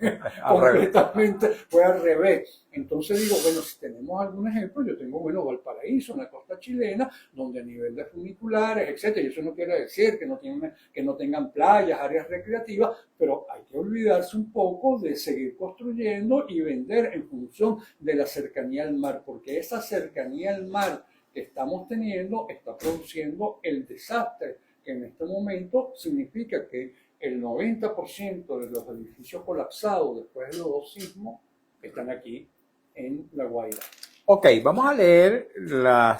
completamente, fue al revés. Entonces digo, bueno, si tenemos algún ejemplo, yo tengo, bueno, Valparaíso, en la costa chilena, donde a nivel de funiculares, etcétera, y eso no quiere decir que no tengan playas, áreas recreativas, pero hay que olvidarse un poco de seguir construyendo y vender en función de la cercanía al mar, porque esa cercanía al mar que estamos teniendo está produciendo el desastre, que en este momento significa que el 90% de los edificios colapsados después de los 2 sismos están aquí en La Guaira. Ok, vamos a leer la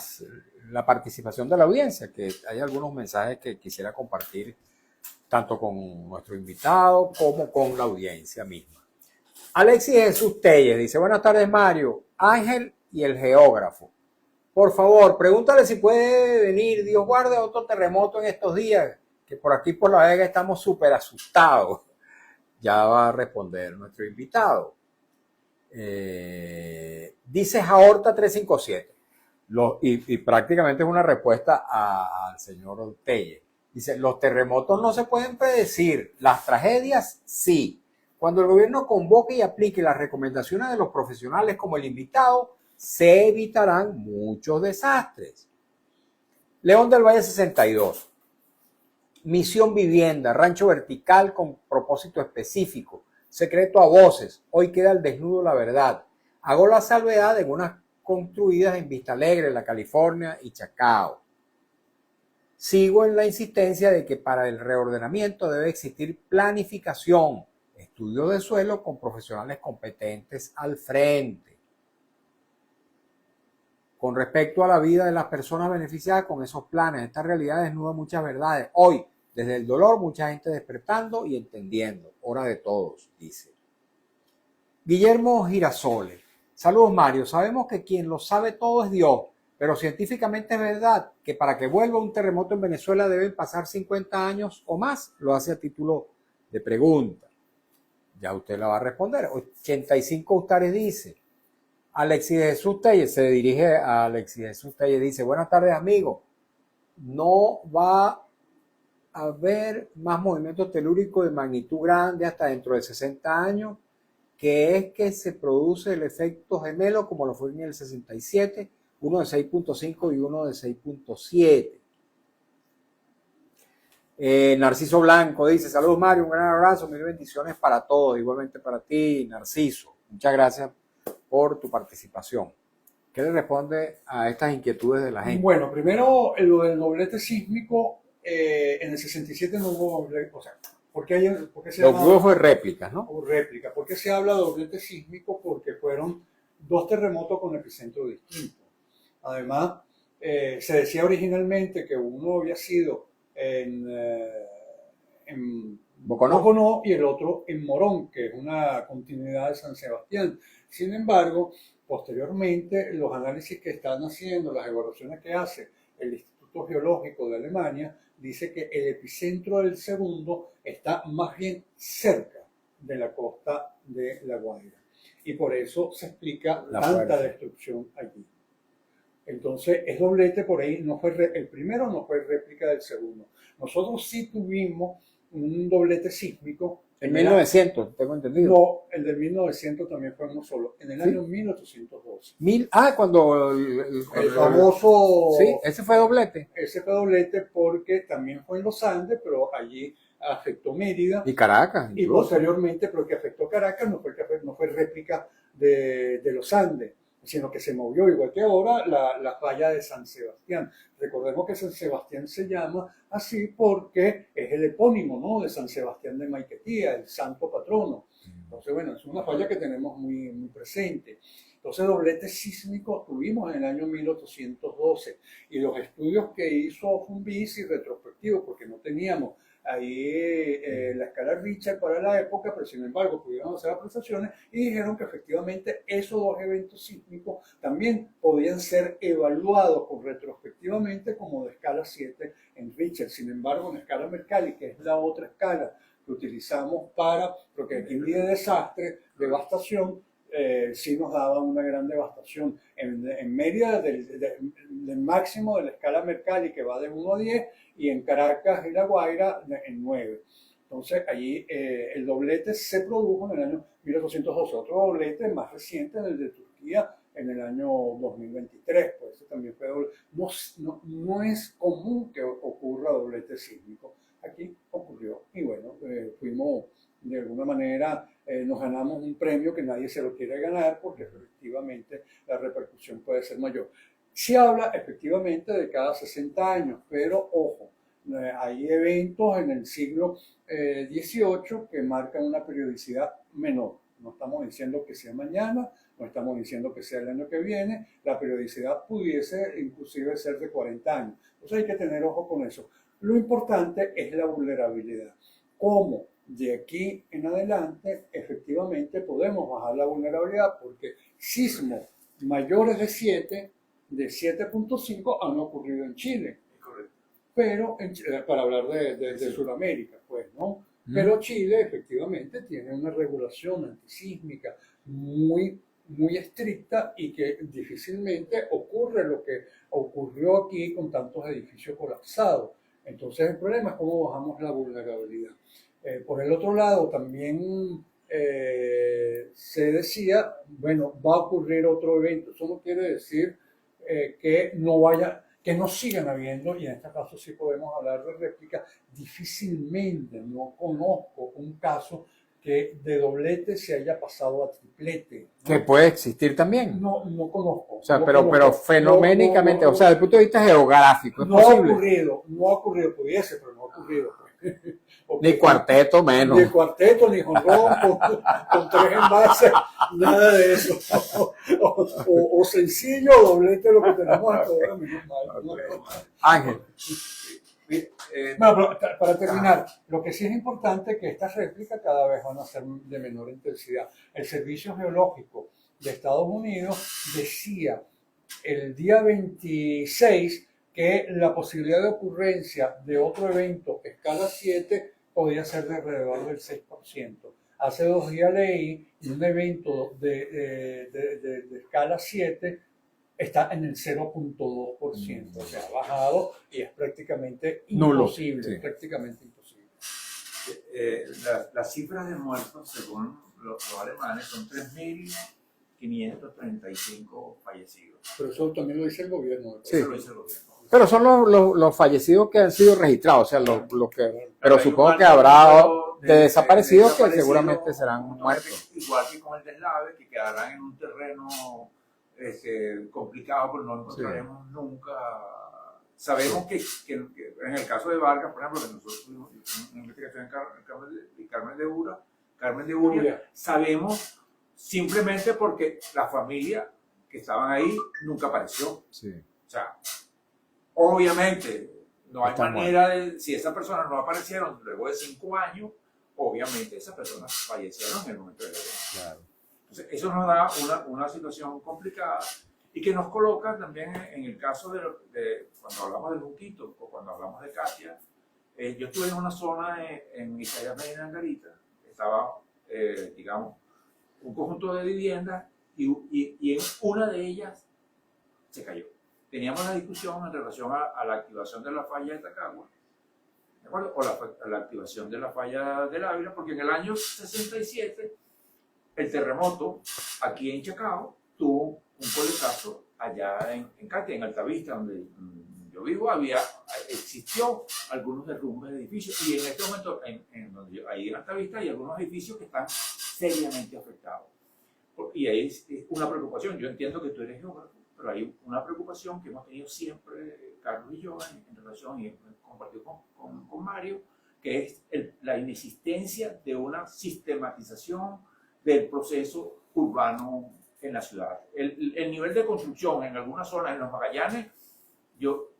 participación de la audiencia, que hay algunos mensajes que quisiera compartir tanto con nuestro invitado como con la audiencia misma. Alexis Jesús Telles dice, buenas tardes Mario, Ángel y el geógrafo. Por favor, pregúntale si puede venir, Dios guarde, otro terremoto en estos días, que por aquí por La Vega estamos súper asustados. Ya va a responder nuestro invitado. Dice Jaorta 357, y prácticamente es una respuesta al señor Telle. Dice, los terremotos no se pueden predecir, las tragedias sí. Cuando el gobierno convoque y aplique las recomendaciones de los profesionales como el invitado, se evitarán muchos desastres. León del Valle 62. Misión vivienda, rancho vertical con propósito específico. Secreto a voces. Hoy queda al desnudo la verdad. Hago la salvedad de unas construidas en Vista Alegre, La California y Chacao. Sigo en la insistencia de que para el reordenamiento debe existir planificación, estudio de suelo con profesionales competentes al frente. Con respecto a la vida de las personas beneficiadas con esos planes, esta realidad desnuda muchas verdades. Hoy, desde el dolor, mucha gente despertando y entendiendo. Hora de todos, dice. Guillermo Girasole. Saludos, Mario. Sabemos que quien lo sabe todo es Dios, pero científicamente es verdad que para que vuelva un terremoto en Venezuela deben pasar 50 años o más. Lo hace a título de pregunta. Ya usted la va a responder. 85 Ustares dice. Alexis Jesús Telle se dirige a Alexis Jesús Telle. Dice, buenas tardes, amigo. No va a haber más movimiento telúrico de magnitud grande hasta dentro de 60 años, que es que se produce el efecto gemelo como lo fue en el 67, uno de 6.5 y uno de 6.7. Narciso Blanco dice, saludos Mario, un gran abrazo, mil bendiciones para todos, igualmente para ti, Narciso. Muchas gracias por tu participación. ¿Qué le responde a estas inquietudes de la gente? Bueno, primero lo del doblete sísmico, en el 67 no hubo, o sea, ¿por qué se lo que hubo fue réplicas, ¿no? Réplica. ¿Por qué se habla de doblete sísmico? Porque fueron 2 terremotos con epicentro distinto. Además, Se decía originalmente que uno había sido en Boconó. Boconó y el otro en Morón, que es una continuidad de San Sebastián. Sin embargo, posteriormente, los análisis que están haciendo, las evaluaciones que hace el Instituto Geológico de Alemania, dice que el epicentro del segundo está más bien cerca de la costa de La Guaira. Y por eso se explica La tanta fuerza. destrucción allí. Entonces, es doblete por ahí, no fue el primero no fue réplica del segundo. Nosotros sí tuvimos un doblete sísmico. En 1900, tengo entendido. No, el de 1900 también fue uno solo, en el ¿Sí? año 1812. Cuando El famoso, sí, ese fue doblete. ese fue doblete porque también fue en los Andes, pero allí afectó Mérida. Y Caracas. Y incluso. posteriormente, pero que afectó Caracas, no fue réplica de los Andes, sino que se movió, igual que ahora, la falla de San Sebastián. Recordemos que San Sebastián se llama así porque es el epónimo, ¿no?, de San Sebastián de Maiquetía, el santo patrono. Entonces, bueno, es una falla que tenemos muy, muy presente. Entonces, doblete sísmico tuvimos en el año 1812 y los estudios que hizo Fumbisi retrospectivos, porque no teníamos ahí la escala Richter para la época, pero sin embargo pudieron hacer apreciaciones y dijeron que efectivamente esos dos eventos sísmicos también podían ser evaluados retrospectivamente como de escala 7 en Richter. Sin embargo, en escala Mercalli, que es la otra escala que utilizamos porque aquí de desastre, devastación, sí nos daba una gran devastación. En Mérida, del máximo de la escala Mercalli, que va de 1 a 10, y en Caracas y La Guaira en 9. Entonces, allí el doblete se produjo en el año 1812. Otro doblete más reciente, el de Turquía, en el año 2023. Pues ese también fue doblete. No es común que ocurra doblete sísmico. Aquí ocurrió. Y bueno, fuimos de alguna manera, nos ganamos un premio que nadie se lo quiere ganar porque efectivamente la repercusión puede ser mayor. Se habla efectivamente de cada 60 años, pero ojo, hay eventos en el siglo XVIII que marcan una periodicidad menor. No estamos diciendo que sea mañana, no estamos diciendo que sea el año que viene, la periodicidad pudiese inclusive ser de 40 años. Entonces hay que tener ojo con eso. Lo importante es la vulnerabilidad. ¿Cómo? De aquí en adelante, efectivamente podemos bajar la vulnerabilidad porque sismos mayores de 7, de 7.5 han ocurrido en Chile. Correcto. Pero, para hablar de Sudamérica, pues, ¿no? Pero Chile efectivamente tiene una regulación antisísmica muy, muy estricta y que difícilmente ocurre lo que ocurrió aquí con tantos edificios colapsados. Entonces el problema es cómo bajamos la vulnerabilidad. Por el otro lado, también se decía, bueno, va a ocurrir otro evento. Eso no quiere decir que no sigan habiendo, y en este caso sí podemos hablar de réplica. Difícilmente, no conozco un caso que de doblete se haya pasado a triplete, ¿no? Que puede existir también. No conozco. O sea, no pero conozco. fenoménicamente, No, o sea, desde el punto de vista geográfico, es no ha posible. ocurrido, pudiese, pero no ha ocurrido. Ni cuarteto menos. Ni cuarteto, ni jonrón, con 3 envases, nada de eso. O sencillo, o doblete, lo que tenemos ahora, menos mal. Ángel. Bueno, pero para terminar, lo que sí es importante es que estas réplicas cada vez van a ser de menor intensidad. El Servicio Geológico de Estados Unidos decía el día 26 que la posibilidad de ocurrencia de otro evento escala 7 podía ser de alrededor del 6%. Hace 2 días leí un evento de escala 7 está en el 0.2%, o sea, ha bajado y es prácticamente imposible. Nulo, sí. Prácticamente imposible. Las cifras de muertos, según los alemanes, son 3.535 fallecidos. Pero eso también lo dice el gobierno. Sí. Eso lo dice el gobierno. Pero son los fallecidos que han sido registrados, o sea, los que... Pero hay supongo un que habrá de de desaparecidos que desaparecidos, seguramente serán muertos. Igual que con el deslave, que quedarán en un terreno complicado, pero no encontraremos nunca. Sabemos que en el caso de Vargas, por ejemplo, que nosotros tuvimos una investigación en Carmen de Uria, sabemos simplemente porque la familia que estaban ahí nunca apareció. Sí. O sea, Obviamente, no hay Está manera de, si esas personas no aparecieron luego de 5 años, obviamente esas personas fallecieron en el momento de la guerra. Claro. Entonces, eso nos da una situación complicada y que nos coloca también en el caso de cuando hablamos de Junquito o cuando hablamos de Katia. Yo estuve en una zona en Isaías Medina Angarita, estaba, digamos, un conjunto de viviendas y en una de ellas se cayó. Teníamos una discusión en relación a la activación de la falla de Tacagua, ¿de acuerdo? O la activación de la falla del Ávila, porque en el año 67 el terremoto aquí en Chacao tuvo un coletazo allá en Katia, en Altavista, donde yo vivo, existió algunos derrumbes de edificios y en este momento ahí en Altavista hay algunos edificios que están seriamente afectados. Y ahí es una preocupación. Yo entiendo que tú eres geógrafo, pero hay una preocupación que hemos tenido siempre, Carlos y yo, en relación, y compartido con Mario, que es la inexistencia de una sistematización del proceso urbano en la ciudad. El nivel de construcción en algunas zonas, en los Magallanes, yo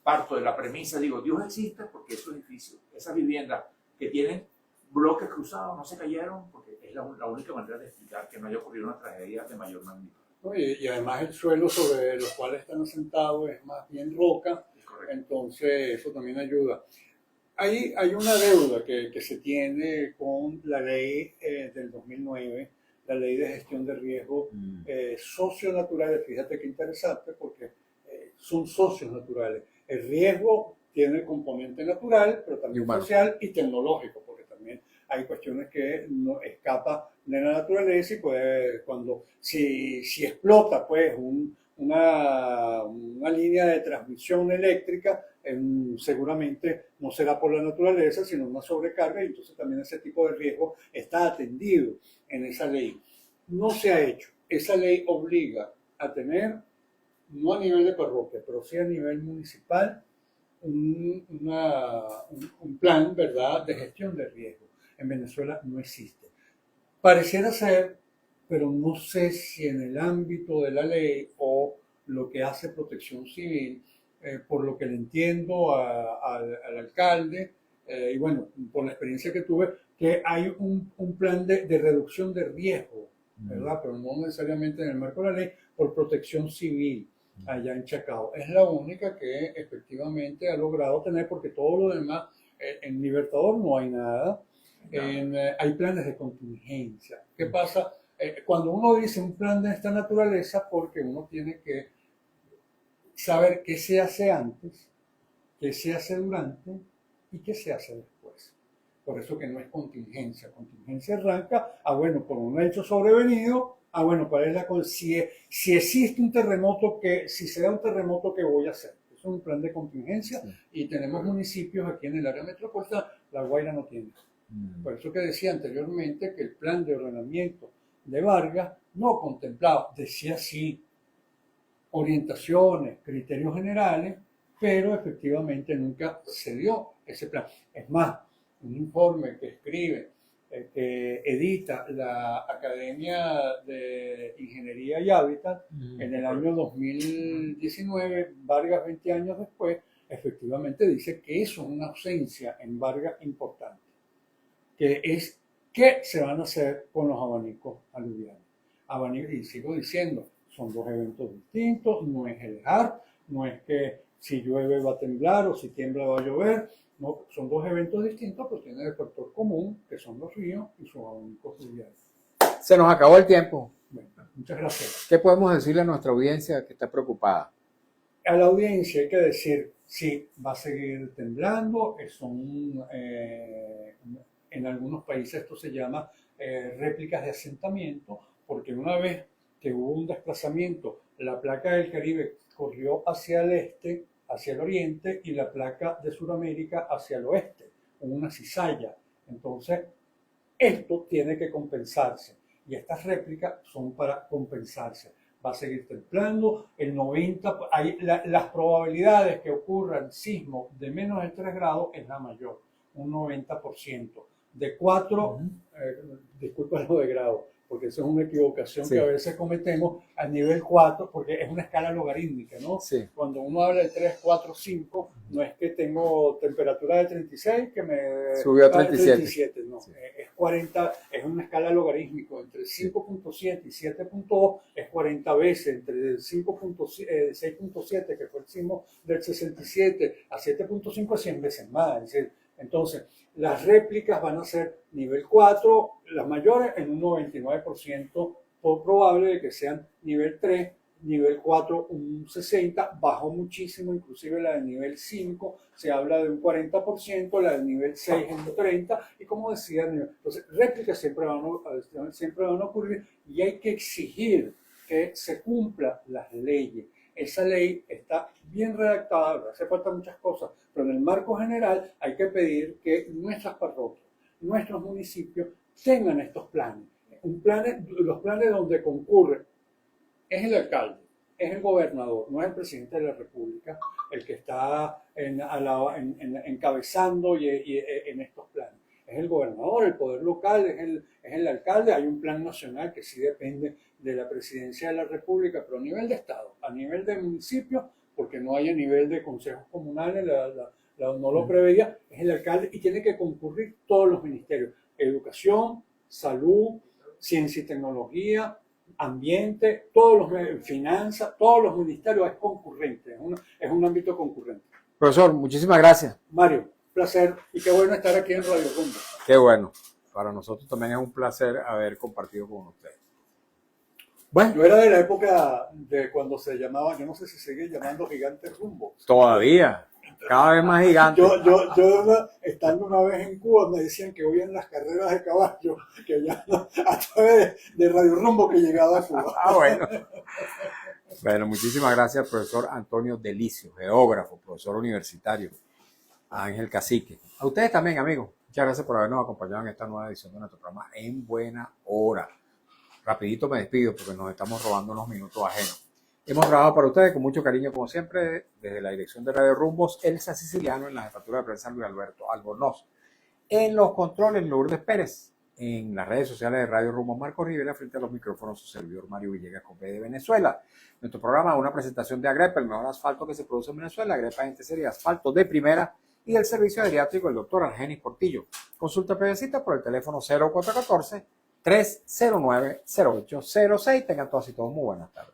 parto de la premisa, digo, Dios existe porque esos edificios, esas viviendas que tienen bloques cruzados no se cayeron, porque es la única manera de explicar que no haya ocurrido una tragedia de mayor magnitud. Y además el suelo sobre los cuales están asentados es más bien roca, entonces eso también ayuda. Hay una deuda que se tiene con la ley del 2009, la ley de gestión de riesgos socionaturales. Fíjate qué interesante, porque son socios naturales. El riesgo tiene el componente natural, pero también social y tecnológico, porque también hay cuestiones que no escapan de la naturaleza y puede, si explota pues una línea de transmisión eléctrica, seguramente no será por la naturaleza, sino una sobrecarga, y entonces también ese tipo de riesgo está atendido en esa ley. No se ha hecho. Esa ley obliga a tener, no a nivel de parroquia, pero sí a nivel municipal, un plan, ¿verdad?, de gestión de riesgo. En Venezuela no existe. Pareciera ser, pero no sé si en el ámbito de la ley o lo que hace Protección Civil, por lo que le entiendo al alcalde, y bueno, por la experiencia que tuve, que hay un plan de reducción de riesgo, ¿verdad? Pero no necesariamente en el marco de la ley, por Protección Civil allá en Chacao. Es la única que efectivamente ha logrado tener, porque todo lo demás, en Libertador no hay nada, hay planes de contingencia. ¿Qué pasa? Cuando uno dice un plan de esta naturaleza, porque uno tiene que saber qué se hace antes, qué se hace durante y qué se hace después. Por eso que no es contingencia. Contingencia arranca, bueno, por un hecho sobrevenido, bueno, ¿cuál es si existe un terremoto, si se da un terremoto, ¿qué voy a hacer? Es un plan de contingencia, y tenemos municipios aquí en el área metropolitana, La Guaira no tiene. Por eso que decía anteriormente que el plan de ordenamiento de Vargas no contemplaba, decía sí, orientaciones, criterios generales, pero efectivamente nunca se dio ese plan. Es más, un informe que escribe, que edita la Academia de Ingeniería y Hábitat en el año 2019, Vargas 20 años después, efectivamente dice que eso es una ausencia en Vargas importante, que es qué se van a hacer con los abanicos aluviales. Y sigo diciendo, son dos eventos distintos, no es el HARP, no es que si llueve va a temblar o si tiembla va a llover, no, son dos eventos distintos, pero tienen el factor común, que son los ríos y sus abanicos fluviales. Se nos acabó el tiempo. Bueno, muchas gracias. ¿Qué podemos decirle a nuestra audiencia que está preocupada? A la audiencia hay que decir, sí, va a seguir temblando, en algunos países esto se llama réplicas de asentamiento, porque una vez que hubo un desplazamiento, la placa del Caribe corrió hacia el este, hacia el oriente, y la placa de Sudamérica hacia el oeste, con una cizalla. Entonces, esto tiene que compensarse, y estas réplicas son para compensarse. Va a seguir temblando, las probabilidades que ocurran sismos de menos de 3 grados es la mayor, un 90%. De 4, disculpa lo de grado, porque eso es una equivocación Sí. que a veces cometemos, a nivel 4, porque es una escala logarítmica, ¿no? Sí. Cuando uno habla de 3, 4, 5, no es que tengo temperatura de 36 que me Subió a 37. no, Sí. es 40, es una escala logarítmica, entre 5.7 y 7.2 es 40 veces, entre 6.7, que fue el sismo del 67, a 7.5 es 100 veces más, es decir, entonces, las réplicas van a ser nivel 4, las mayores en un 99% probable de que sean nivel 3, nivel 4 un 60%, bajó muchísimo, inclusive la de nivel 5 se habla de un 40%, la de nivel 6 en un 30%, y como decía, entonces réplicas siempre van a ocurrir y hay que exigir que se cumplan las leyes. Esa ley está bien redactada, hace falta muchas cosas, pero en el marco general hay que pedir que nuestras parroquias, nuestros municipios tengan estos planes. Los planes donde concurre es el alcalde, es el gobernador, no es el presidente de la República el que está encabezando en estos planes. Es el gobernador, el poder local, es el alcalde. Hay un plan nacional que sí depende de la presidencia de la República, pero a nivel de Estado, a nivel de municipio, porque no hay a nivel de consejos comunales, no lo preveía, es el alcalde y tiene que concurrir todos los ministerios: educación, salud, ciencia y tecnología, ambiente, finanzas, todos los ministerios es concurrente, es un ámbito concurrente. Profesor, muchísimas gracias. Mario, placer y qué bueno estar aquí en Radio Rumbo. Qué bueno. Para nosotros también es un placer haber compartido con usted. Bueno, Yo era de la época de cuando se llamaba, yo no sé si sigue llamando Gigantes Rumbo. todavía, cada vez más gigante. Estando una vez en Cuba, me decían que oían las carreras de caballo, que ya a través de Radio Rumbo que llegaba a Cuba. Ah, bueno. Bueno, muchísimas gracias, profesor Antonio Delicio, geógrafo, profesor universitario, Ángel Cacique. A ustedes también, amigos. Muchas gracias por habernos acompañado en esta nueva edición de nuestro programa En Buena Hora. Rapidito me despido porque nos estamos robando unos minutos ajenos. Hemos trabajado para ustedes con mucho cariño, como siempre, desde la dirección de Radio Rumbos, Elsa Siciliano, en la jefatura de prensa Luis Alberto Albornoz. En los controles, Lourdes Pérez. En las redes sociales de Radio Rumbos, Marco Rivera, frente a los micrófonos, su servidor Mario Villegas, con B de Venezuela. Nuestro programa es una presentación de Agrepa, el mejor asfalto que se produce en Venezuela. Agrepa Gente Seria, asfalto de primera, y el servicio geriátrico del doctor Argenis Portillo. Consulta previecita por el teléfono 0414-309-0806. Tengan todas y todos muy buenas tardes.